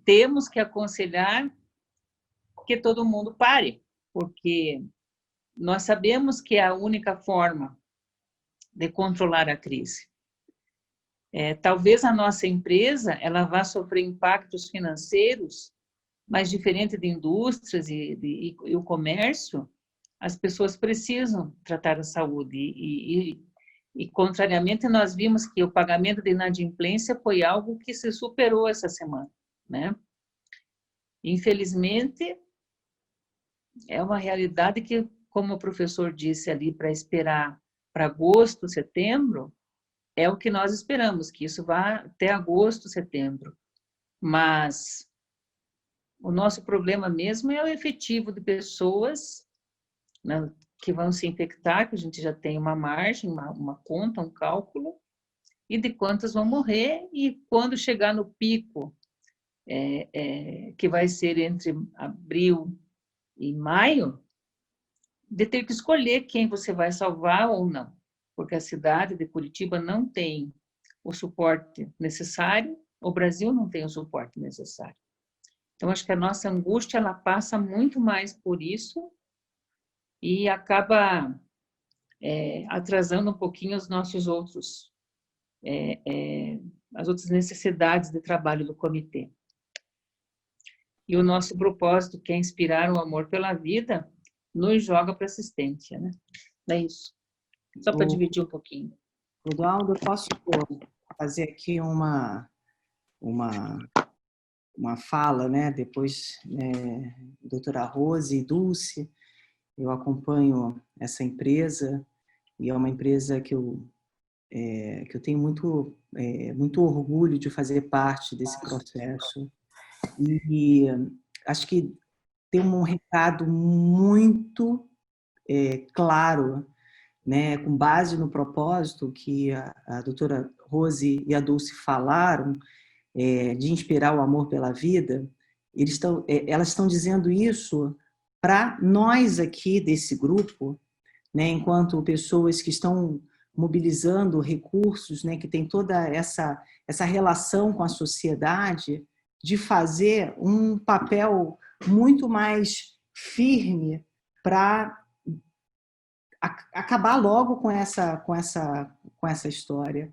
Speaker 16: temos que aconselhar que todo mundo pare, porque nós sabemos que é a única forma de controlar a crise. Talvez a nossa empresa ela vá sofrer impactos financeiros, mas diferente de indústrias e o comércio, as pessoas precisam tratar da saúde. E, contrariamente, nós vimos que o pagamento de inadimplência foi algo que se superou essa semana, né? Infelizmente, é uma realidade que, como o professor disse ali, para esperar para agosto, setembro, é o que nós esperamos, que isso vá até agosto, setembro. Mas O nosso problema mesmo é o efetivo de pessoas, né, que vão se infectar, que a gente já tem uma margem, uma conta, um cálculo, e de quantas vão morrer, e quando chegar no pico, que vai ser entre abril e maio, de ter que escolher quem você vai salvar ou não, porque a cidade de Curitiba não tem o suporte necessário, o Brasil não tem o suporte necessário. Então, acho que a nossa angústia, ela passa muito mais por isso e acaba atrasando um pouquinho os nossos outros, as outras necessidades de trabalho do comitê. E o nosso propósito, que é inspirar o amor pela vida, nos joga para assistência, né? É isso. Só para dividir um pouquinho.
Speaker 8: Clodoaldo, eu posso fazer aqui uma fala, né? Depois, doutora Rose e Dulce, eu acompanho essa empresa, e é uma empresa que eu tenho muito orgulho de fazer parte desse processo. E acho que tem um recado muito claro, né, com base no propósito que a doutora Rose e a Dulce falaram, de inspirar o amor pela vida. Elas estão dizendo isso para nós aqui desse grupo, né, enquanto pessoas que estão mobilizando recursos, né, que tem toda essa relação com a sociedade, de fazer um papel muito mais firme para acabar logo com essa história.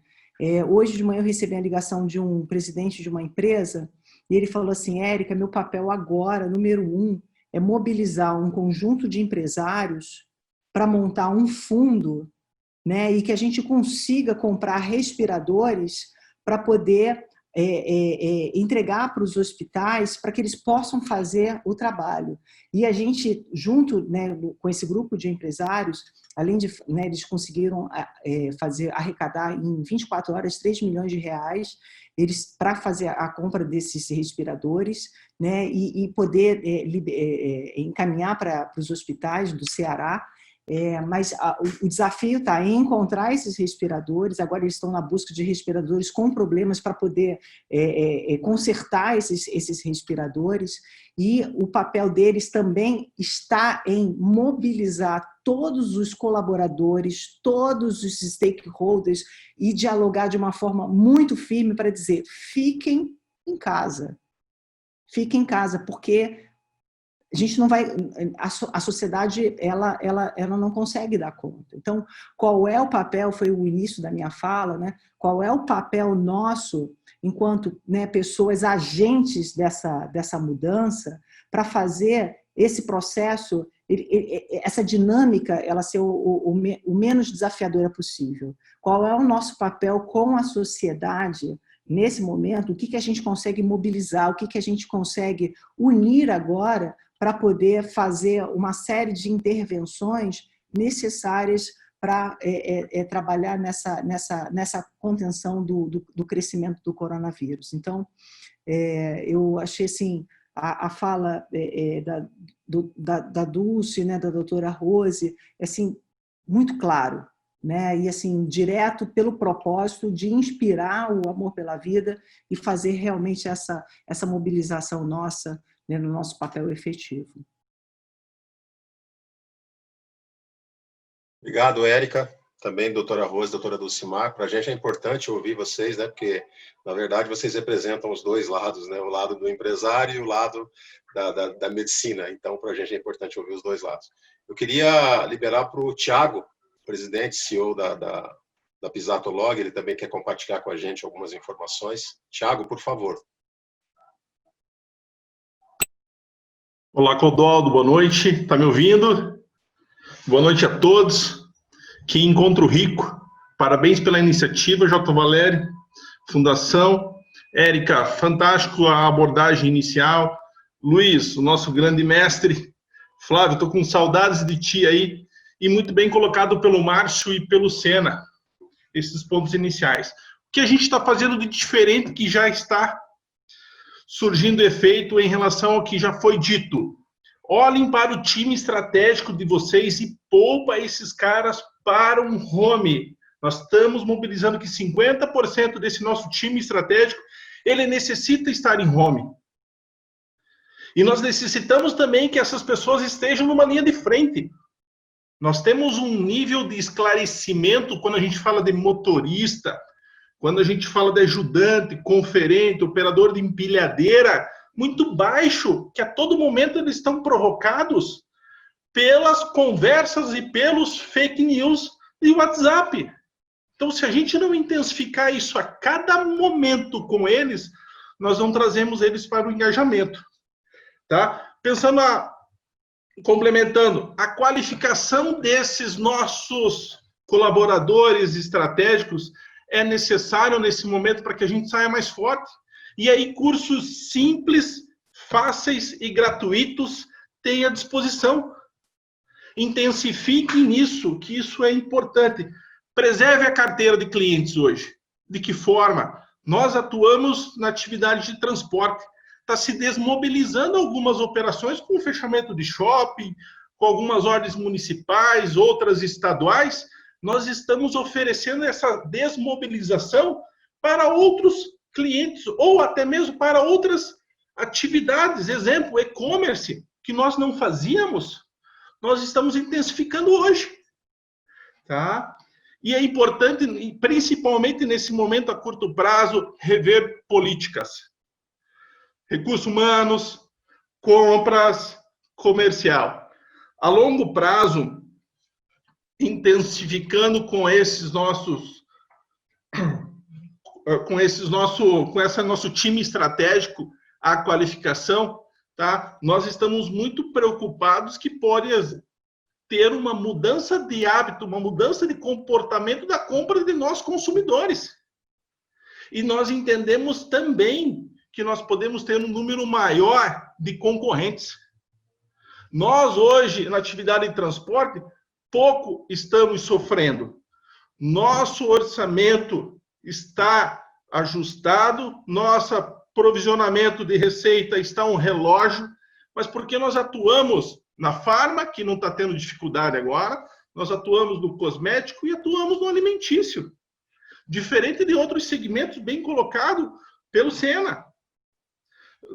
Speaker 8: Hoje de manhã eu recebi a ligação de um presidente de uma empresa e ele falou assim: Érica, meu papel agora, número 1, é mobilizar um conjunto de empresários para montar um fundo, né, e que a gente consiga comprar respiradores para poder entregar para os hospitais para que eles possam fazer o trabalho. E a gente, junto, né, com esse grupo de empresários, além de, né, eles conseguiram arrecadar em 24 horas 3 milhões de reais para fazer a compra desses respiradores, né, e poder encaminhar para os hospitais do Ceará. Mas o desafio está em encontrar esses respiradores. Agora eles estão na busca de respiradores com problemas para poder consertar esses respiradores, e o papel deles também está em mobilizar todos os colaboradores, todos os stakeholders, e dialogar de uma forma muito firme para dizer: fiquem em casa, porque a gente não vai, a sociedade ela não consegue dar conta. Então, qual é o papel, foi o início da minha fala, né? Qual é o papel nosso, enquanto, né, pessoas agentes dessa mudança, para fazer esse processo, essa dinâmica, ela ser o menos desafiadora possível? Qual é o nosso papel com a sociedade nesse momento? O que a gente consegue mobilizar, o que a gente consegue unir agora para poder fazer uma série de intervenções necessárias para trabalhar nessa contenção do crescimento do coronavírus. Então, eu achei assim, a fala da Dulce, né, da doutora Rose, assim, muito claro, né, e assim, direto pelo propósito de inspirar o amor pela vida e fazer realmente essa mobilização nossa, né, no nosso papel efetivo.
Speaker 1: Obrigado, Érica. Também, doutora Rose, doutora Dulcimar. Para a gente é importante ouvir vocês, né, porque, na verdade, vocês representam os dois lados, né, o lado do empresário e o lado da medicina. Então, para a gente é importante ouvir os dois lados. Eu queria liberar para o Thiago, presidente, CEO da Pisatolog, ele também quer compartilhar com a gente algumas informações. Thiago, por favor.
Speaker 17: Olá, Clodoaldo, boa noite. Está me ouvindo? Boa noite a todos. Que encontro rico. Parabéns pela iniciativa, J. Valério, Fundação. Érica, fantástico a abordagem inicial. Luiz, o nosso grande mestre. Flávio, estou com saudades de ti aí. E muito bem colocado pelo Márcio e pelo Sena, esses pontos iniciais. O que a gente está fazendo de diferente que já está surgindo efeito em relação ao que já foi dito. Olhem para o time estratégico de vocês e poupa esses caras para um home. Nós estamos mobilizando que 50% desse nosso time estratégico, ele necessita estar em home. E nós necessitamos também que essas pessoas estejam numa linha de frente. Nós temos um nível de esclarecimento quando a gente fala de motorista, quando a gente fala de ajudante, conferente, operador de empilhadeira, muito baixo, que a todo momento eles estão provocados pelas conversas e pelos fake news de WhatsApp. Então, se a gente não intensificar isso a cada momento com eles, nós não trazemos eles para o engajamento. Tá? Complementando, a qualificação desses nossos colaboradores estratégicos é necessário nesse momento para que a gente saia mais forte. E aí, cursos simples, fáceis e gratuitos têm à disposição. Intensifique nisso, que isso é importante. Preserve a carteira de clientes hoje. De que forma? Nós atuamos na atividade de transporte. Está se desmobilizando algumas operações com o fechamento de shopping, com algumas ordens municipais, outras estaduais. Nós estamos oferecendo essa desmobilização para outros clientes, ou até mesmo para outras atividades. Exemplo, e-commerce, que nós não fazíamos, nós estamos intensificando hoje. Tá? E é importante, principalmente nesse momento a curto prazo, rever políticas. Recursos humanos, compras, comercial. A longo prazo, intensificando com esse nosso time estratégico a qualificação, tá? Nós estamos muito preocupados que pode ter uma mudança de hábito, uma mudança de comportamento da compra de nós consumidores. E nós entendemos também que nós podemos ter um número maior de concorrentes. Nós hoje, na atividade de transporte, pouco estamos sofrendo. Nosso orçamento está ajustado, nosso provisionamento de receita está um relógio, mas porque nós atuamos na farma, que não está tendo dificuldade agora, nós atuamos no cosmético e atuamos no alimentício. Diferente de outros segmentos bem colocados pelo Sena.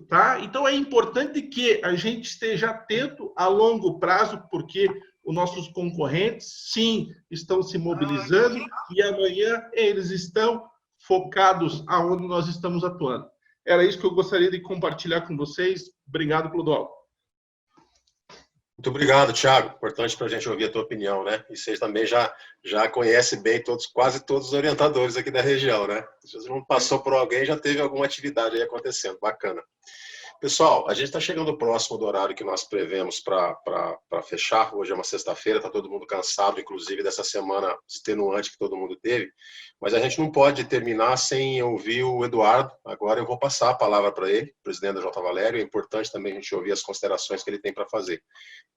Speaker 17: Tá? Então é importante que a gente esteja atento a longo prazo, porque os nossos concorrentes, sim, estão se mobilizando e amanhã eles estão focados aonde nós estamos atuando. Era isso que eu gostaria de compartilhar com vocês. Obrigado, Clodoaldo.
Speaker 1: Muito obrigado, Thiago. Importante para a gente ouvir a tua opinião, né? E vocês também já conhecem bem quase todos os orientadores aqui da região, né? Se você não passou por alguém, já teve alguma atividade aí acontecendo. Bacana. Pessoal, a gente está chegando próximo do horário que nós prevemos para fechar. Hoje é uma sexta-feira, está todo mundo cansado, inclusive dessa semana extenuante que todo mundo teve. Mas a gente não pode terminar sem ouvir o Eduardo. Agora eu vou passar a palavra para ele, presidente da J. Valério. É importante também a gente ouvir as considerações que ele tem para fazer.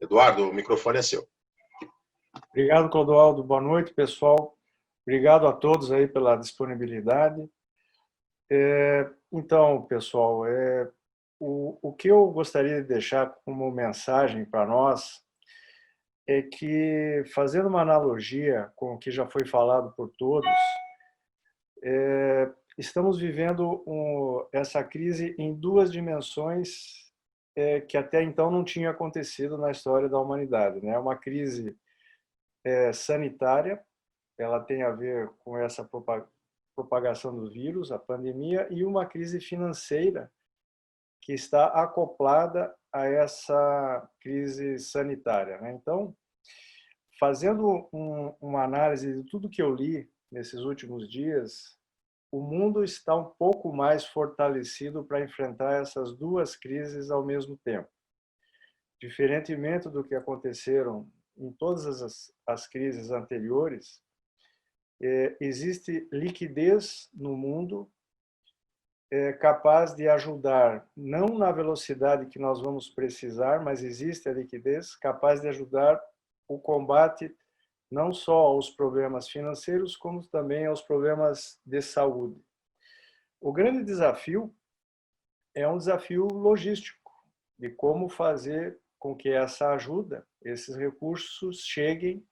Speaker 1: Eduardo, o microfone é seu.
Speaker 18: Obrigado, Clodoaldo. Boa noite, pessoal. Obrigado a todos aí pela disponibilidade. Então, pessoal, o que eu gostaria de deixar como mensagem para nós é que, fazendo uma analogia com o que já foi falado por todos, estamos vivendo essa crise em duas dimensões que até então não tinha acontecido na história da humanidade, né? Uma crise sanitária, ela tem a ver com essa propagação do vírus, a pandemia, e uma crise financeira que está acoplada a essa crise sanitária, né? Então, fazendo uma análise de tudo que eu li nesses últimos dias, o mundo está um pouco mais fortalecido para enfrentar essas duas crises ao mesmo tempo. Diferentemente do que aconteceram em todas as crises anteriores, existe liquidez no mundo capaz de ajudar, não na velocidade que nós vamos precisar, mas existe a liquidez capaz de ajudar o combate não só aos problemas financeiros, como também aos problemas de saúde. O grande desafio é um desafio logístico, de como fazer com que essa ajuda, esses recursos cheguem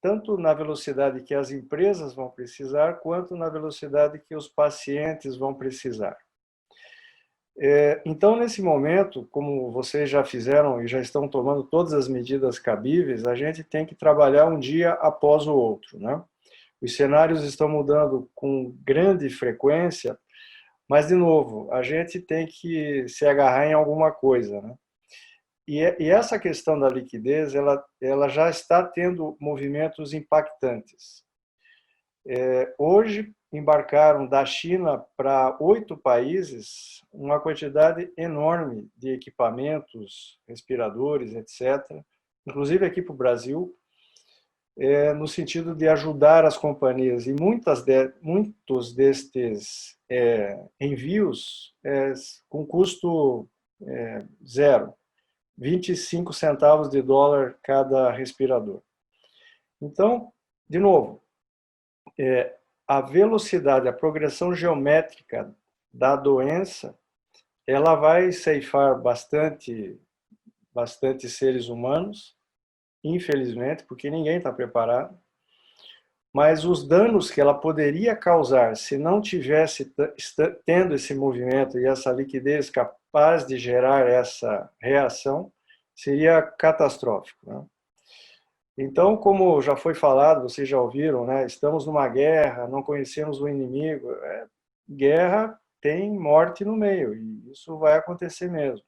Speaker 18: tanto na velocidade que as empresas vão precisar, quanto na velocidade que os pacientes vão precisar. Então, nesse momento, como vocês já fizeram e já estão tomando todas as medidas cabíveis, a gente tem que trabalhar um dia após o outro, né? Os cenários estão mudando com grande frequência, mas, de novo, a gente tem que se agarrar em alguma coisa, né? E essa questão da liquidez, ela já está tendo movimentos impactantes. Hoje, embarcaram da China para 8 países uma quantidade enorme de equipamentos, respiradores, etc., inclusive aqui para o Brasil, no sentido de ajudar as companhias. E muitos destes envios com custo zero, 25 centavos de dólar cada respirador. Então, de novo, a velocidade, a progressão geométrica da doença, ela vai ceifar bastante seres humanos, infelizmente, porque ninguém está preparado. Mas os danos que ela poderia causar se não tivesse tendo esse movimento e essa liquidez capaz de gerar essa reação, seria catastrófico, né? Então, como já foi falado, vocês já ouviram, né? Estamos numa guerra, não conhecemos o inimigo. Guerra tem morte no meio, e isso vai acontecer mesmo.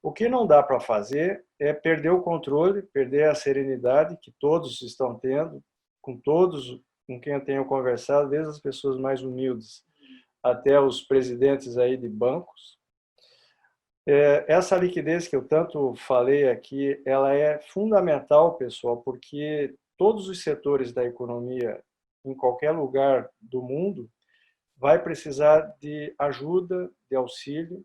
Speaker 18: O que não dá para fazer é perder o controle, perder a serenidade que todos estão tendo, com todos com quem eu tenho conversado, desde as pessoas mais humildes até os presidentes aí de bancos. Essa liquidez que eu tanto falei aqui, ela é fundamental, pessoal, porque todos os setores da economia, em qualquer lugar do mundo, vai precisar de ajuda, de auxílio.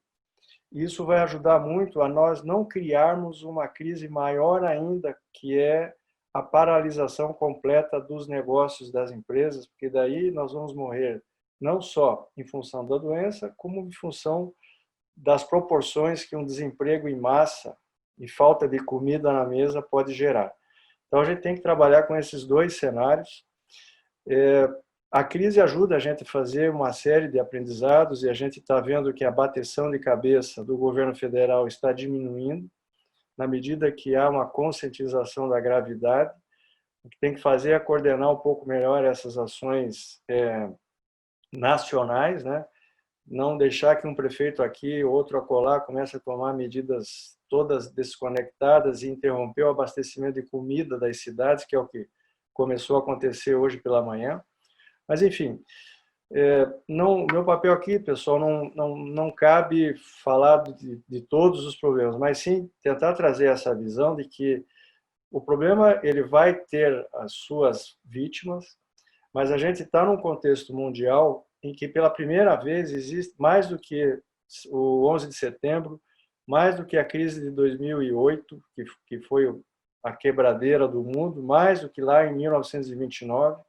Speaker 18: E isso vai ajudar muito a nós não criarmos uma crise maior ainda, que é a paralisação completa dos negócios das empresas, porque daí nós vamos morrer não só em função da doença, como em função das proporções que um desemprego em massa e falta de comida na mesa pode gerar. Então, a gente tem que trabalhar com esses dois cenários. A crise ajuda a gente a fazer uma série de aprendizados e a gente está vendo que a bateção de cabeça do governo federal está diminuindo na medida que há uma conscientização da gravidade. O que tem que fazer é coordenar um pouco melhor essas ações nacionais, né? Não deixar que um prefeito aqui, outro acolá, comece a tomar medidas todas desconectadas e interromper o abastecimento de comida das cidades, que é o que começou a acontecer hoje pela manhã. Mas, enfim, meu papel aqui, pessoal, não cabe falar de todos os problemas, mas sim tentar trazer essa visão de que o problema ele vai ter as suas vítimas, mas a gente está num contexto mundial em que, pela primeira vez, existe mais do que o 11 de setembro, mais do que a crise de 2008, que foi a quebradeira do mundo, mais do que lá em 1929,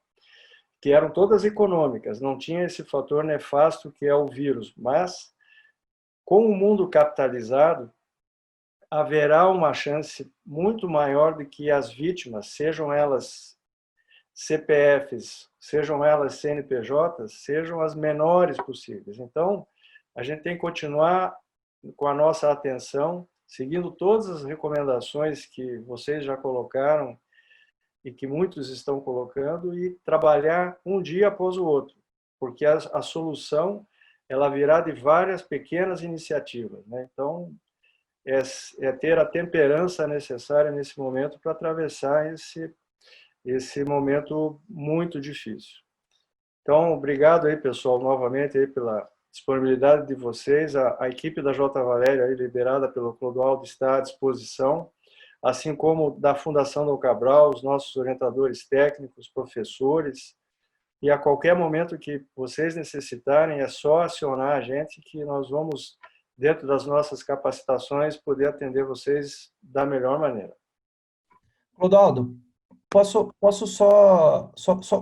Speaker 18: que eram todas econômicas, não tinha esse fator nefasto que é o vírus. Mas, com o mundo capitalizado, haverá uma chance muito maior de que as vítimas, sejam elas CPFs, sejam elas CNPJs, sejam as menores possíveis. Então, a gente tem que continuar com a nossa atenção, seguindo todas as recomendações que vocês já colocaram e que muitos estão colocando, e trabalhar um dia após o outro, porque a solução ela virá de várias pequenas iniciativas, né? Então, é ter a temperança necessária nesse momento para atravessar esse momento muito difícil. Então, obrigado aí, pessoal, novamente aí pela disponibilidade de vocês. A equipe da J. Valério, aí, liderada pelo Clodoaldo, está à disposição, assim como da Fundação Dom Cabral, os nossos orientadores técnicos, professores, e a qualquer momento que vocês necessitarem, é só acionar a gente que nós vamos, dentro das nossas capacitações, poder atender vocês da melhor maneira.
Speaker 6: Clodoaldo, posso só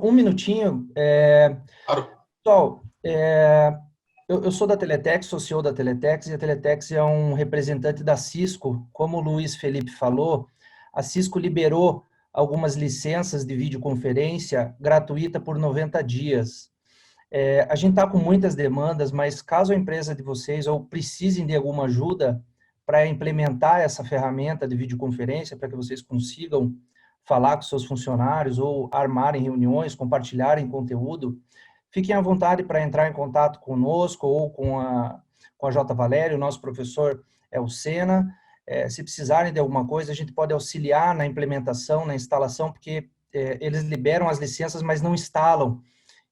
Speaker 6: um minutinho?
Speaker 1: Claro.
Speaker 6: Pessoal, Eu sou da Teletex, sou CEO da Teletex, e a Teletex é um representante da Cisco. Como o Luiz Felipe falou, a Cisco liberou algumas licenças de videoconferência gratuita por 90 dias. A gente está com muitas demandas, mas caso a empresa de vocês ou precisem de alguma ajuda para implementar essa ferramenta de videoconferência, para que vocês consigam falar com seus funcionários ou armarem reuniões, compartilharem conteúdo, fiquem à vontade para entrar em contato conosco ou com a J. Valério, nosso professor é o Sena. Se precisarem de alguma coisa, a gente pode auxiliar na implementação, na instalação, porque eles liberam as licenças, mas não instalam.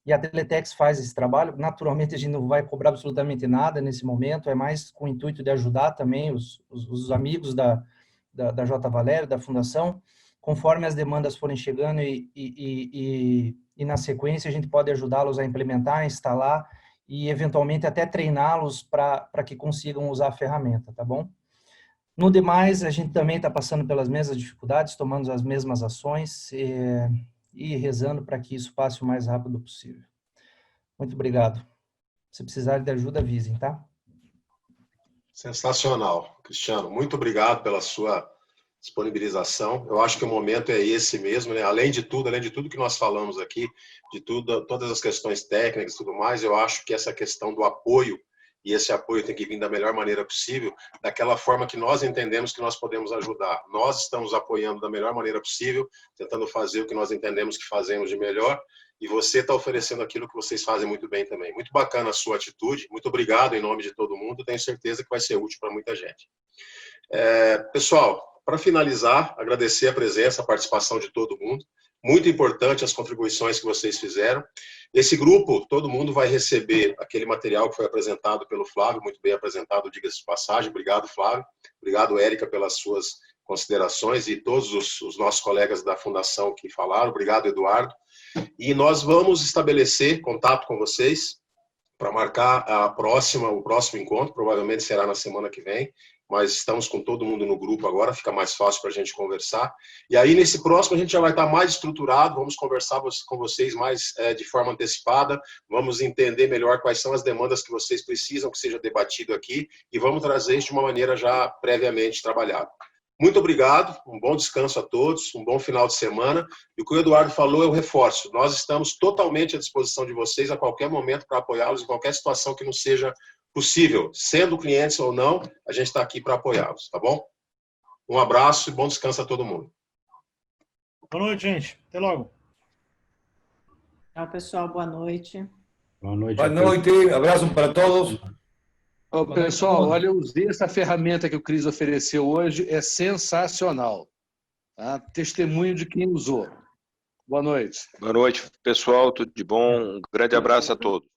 Speaker 6: E a Teletex faz esse trabalho. Naturalmente, a gente não vai cobrar absolutamente nada nesse momento, é mais com o intuito de ajudar também os amigos da J. Valério, da Fundação. Conforme as demandas forem chegando e na sequência, a gente pode ajudá-los a implementar, a instalar e, eventualmente, até treiná-los para que consigam usar a ferramenta, tá bom? No demais, a gente também está passando pelas mesmas dificuldades, tomando as mesmas ações e rezando para que isso passe o mais rápido possível. Muito obrigado. Se precisarem de ajuda, avisem, tá?
Speaker 1: Sensacional, Cristiano. Muito obrigado pela sua disponibilização. Eu acho que o momento é esse mesmo, né? Além de tudo que nós falamos aqui, de tudo, todas as questões técnicas e tudo mais, eu acho que essa questão do apoio, e esse apoio tem que vir da melhor maneira possível, daquela forma que nós entendemos que nós podemos ajudar. Nós estamos apoiando da melhor maneira possível, tentando fazer o que nós entendemos que fazemos de melhor, e você está oferecendo aquilo que vocês fazem muito bem também. Muito bacana a sua atitude, muito obrigado em nome de todo mundo, tenho certeza que vai ser útil para muita gente. Pessoal, para finalizar, agradecer a presença, a participação de todo mundo. Muito importante as contribuições que vocês fizeram. Esse grupo, todo mundo vai receber aquele material que foi apresentado pelo Flávio, muito bem apresentado, diga-se de passagem. Obrigado, Flávio. Obrigado, Érica, pelas suas considerações e todos os nossos colegas da Fundação que falaram. Obrigado, Eduardo. E nós vamos estabelecer contato com vocês para marcar o próximo encontro, provavelmente será na semana que vem, mas estamos com todo mundo no grupo agora, fica mais fácil para a gente conversar. E aí, nesse próximo, a gente já vai estar mais estruturado, vamos conversar com vocês mais de forma antecipada, vamos entender melhor quais são as demandas que vocês precisam que seja debatido aqui, e vamos trazer isso de uma maneira já previamente trabalhada. Muito obrigado, um bom descanso a todos, um bom final de semana. E o que o Eduardo falou, eu reforço, nós estamos totalmente à disposição de vocês a qualquer momento para apoiá-los em qualquer situação que não seja possível, sendo clientes ou não, a gente está aqui para apoiá-los, tá bom? Um abraço e bom descanso a todo mundo.
Speaker 10: Boa noite, gente. Até logo.
Speaker 8: Tchau, pessoal. Boa noite.
Speaker 11: Boa noite.
Speaker 9: Boa noite. Abraço para todos.
Speaker 13: Pessoal, olha, eu usei essa ferramenta que o Cris ofereceu hoje, é sensacional. Tá? Testemunho de quem usou. Boa noite.
Speaker 12: Boa noite, pessoal. Tudo de bom. Um grande abraço a todos.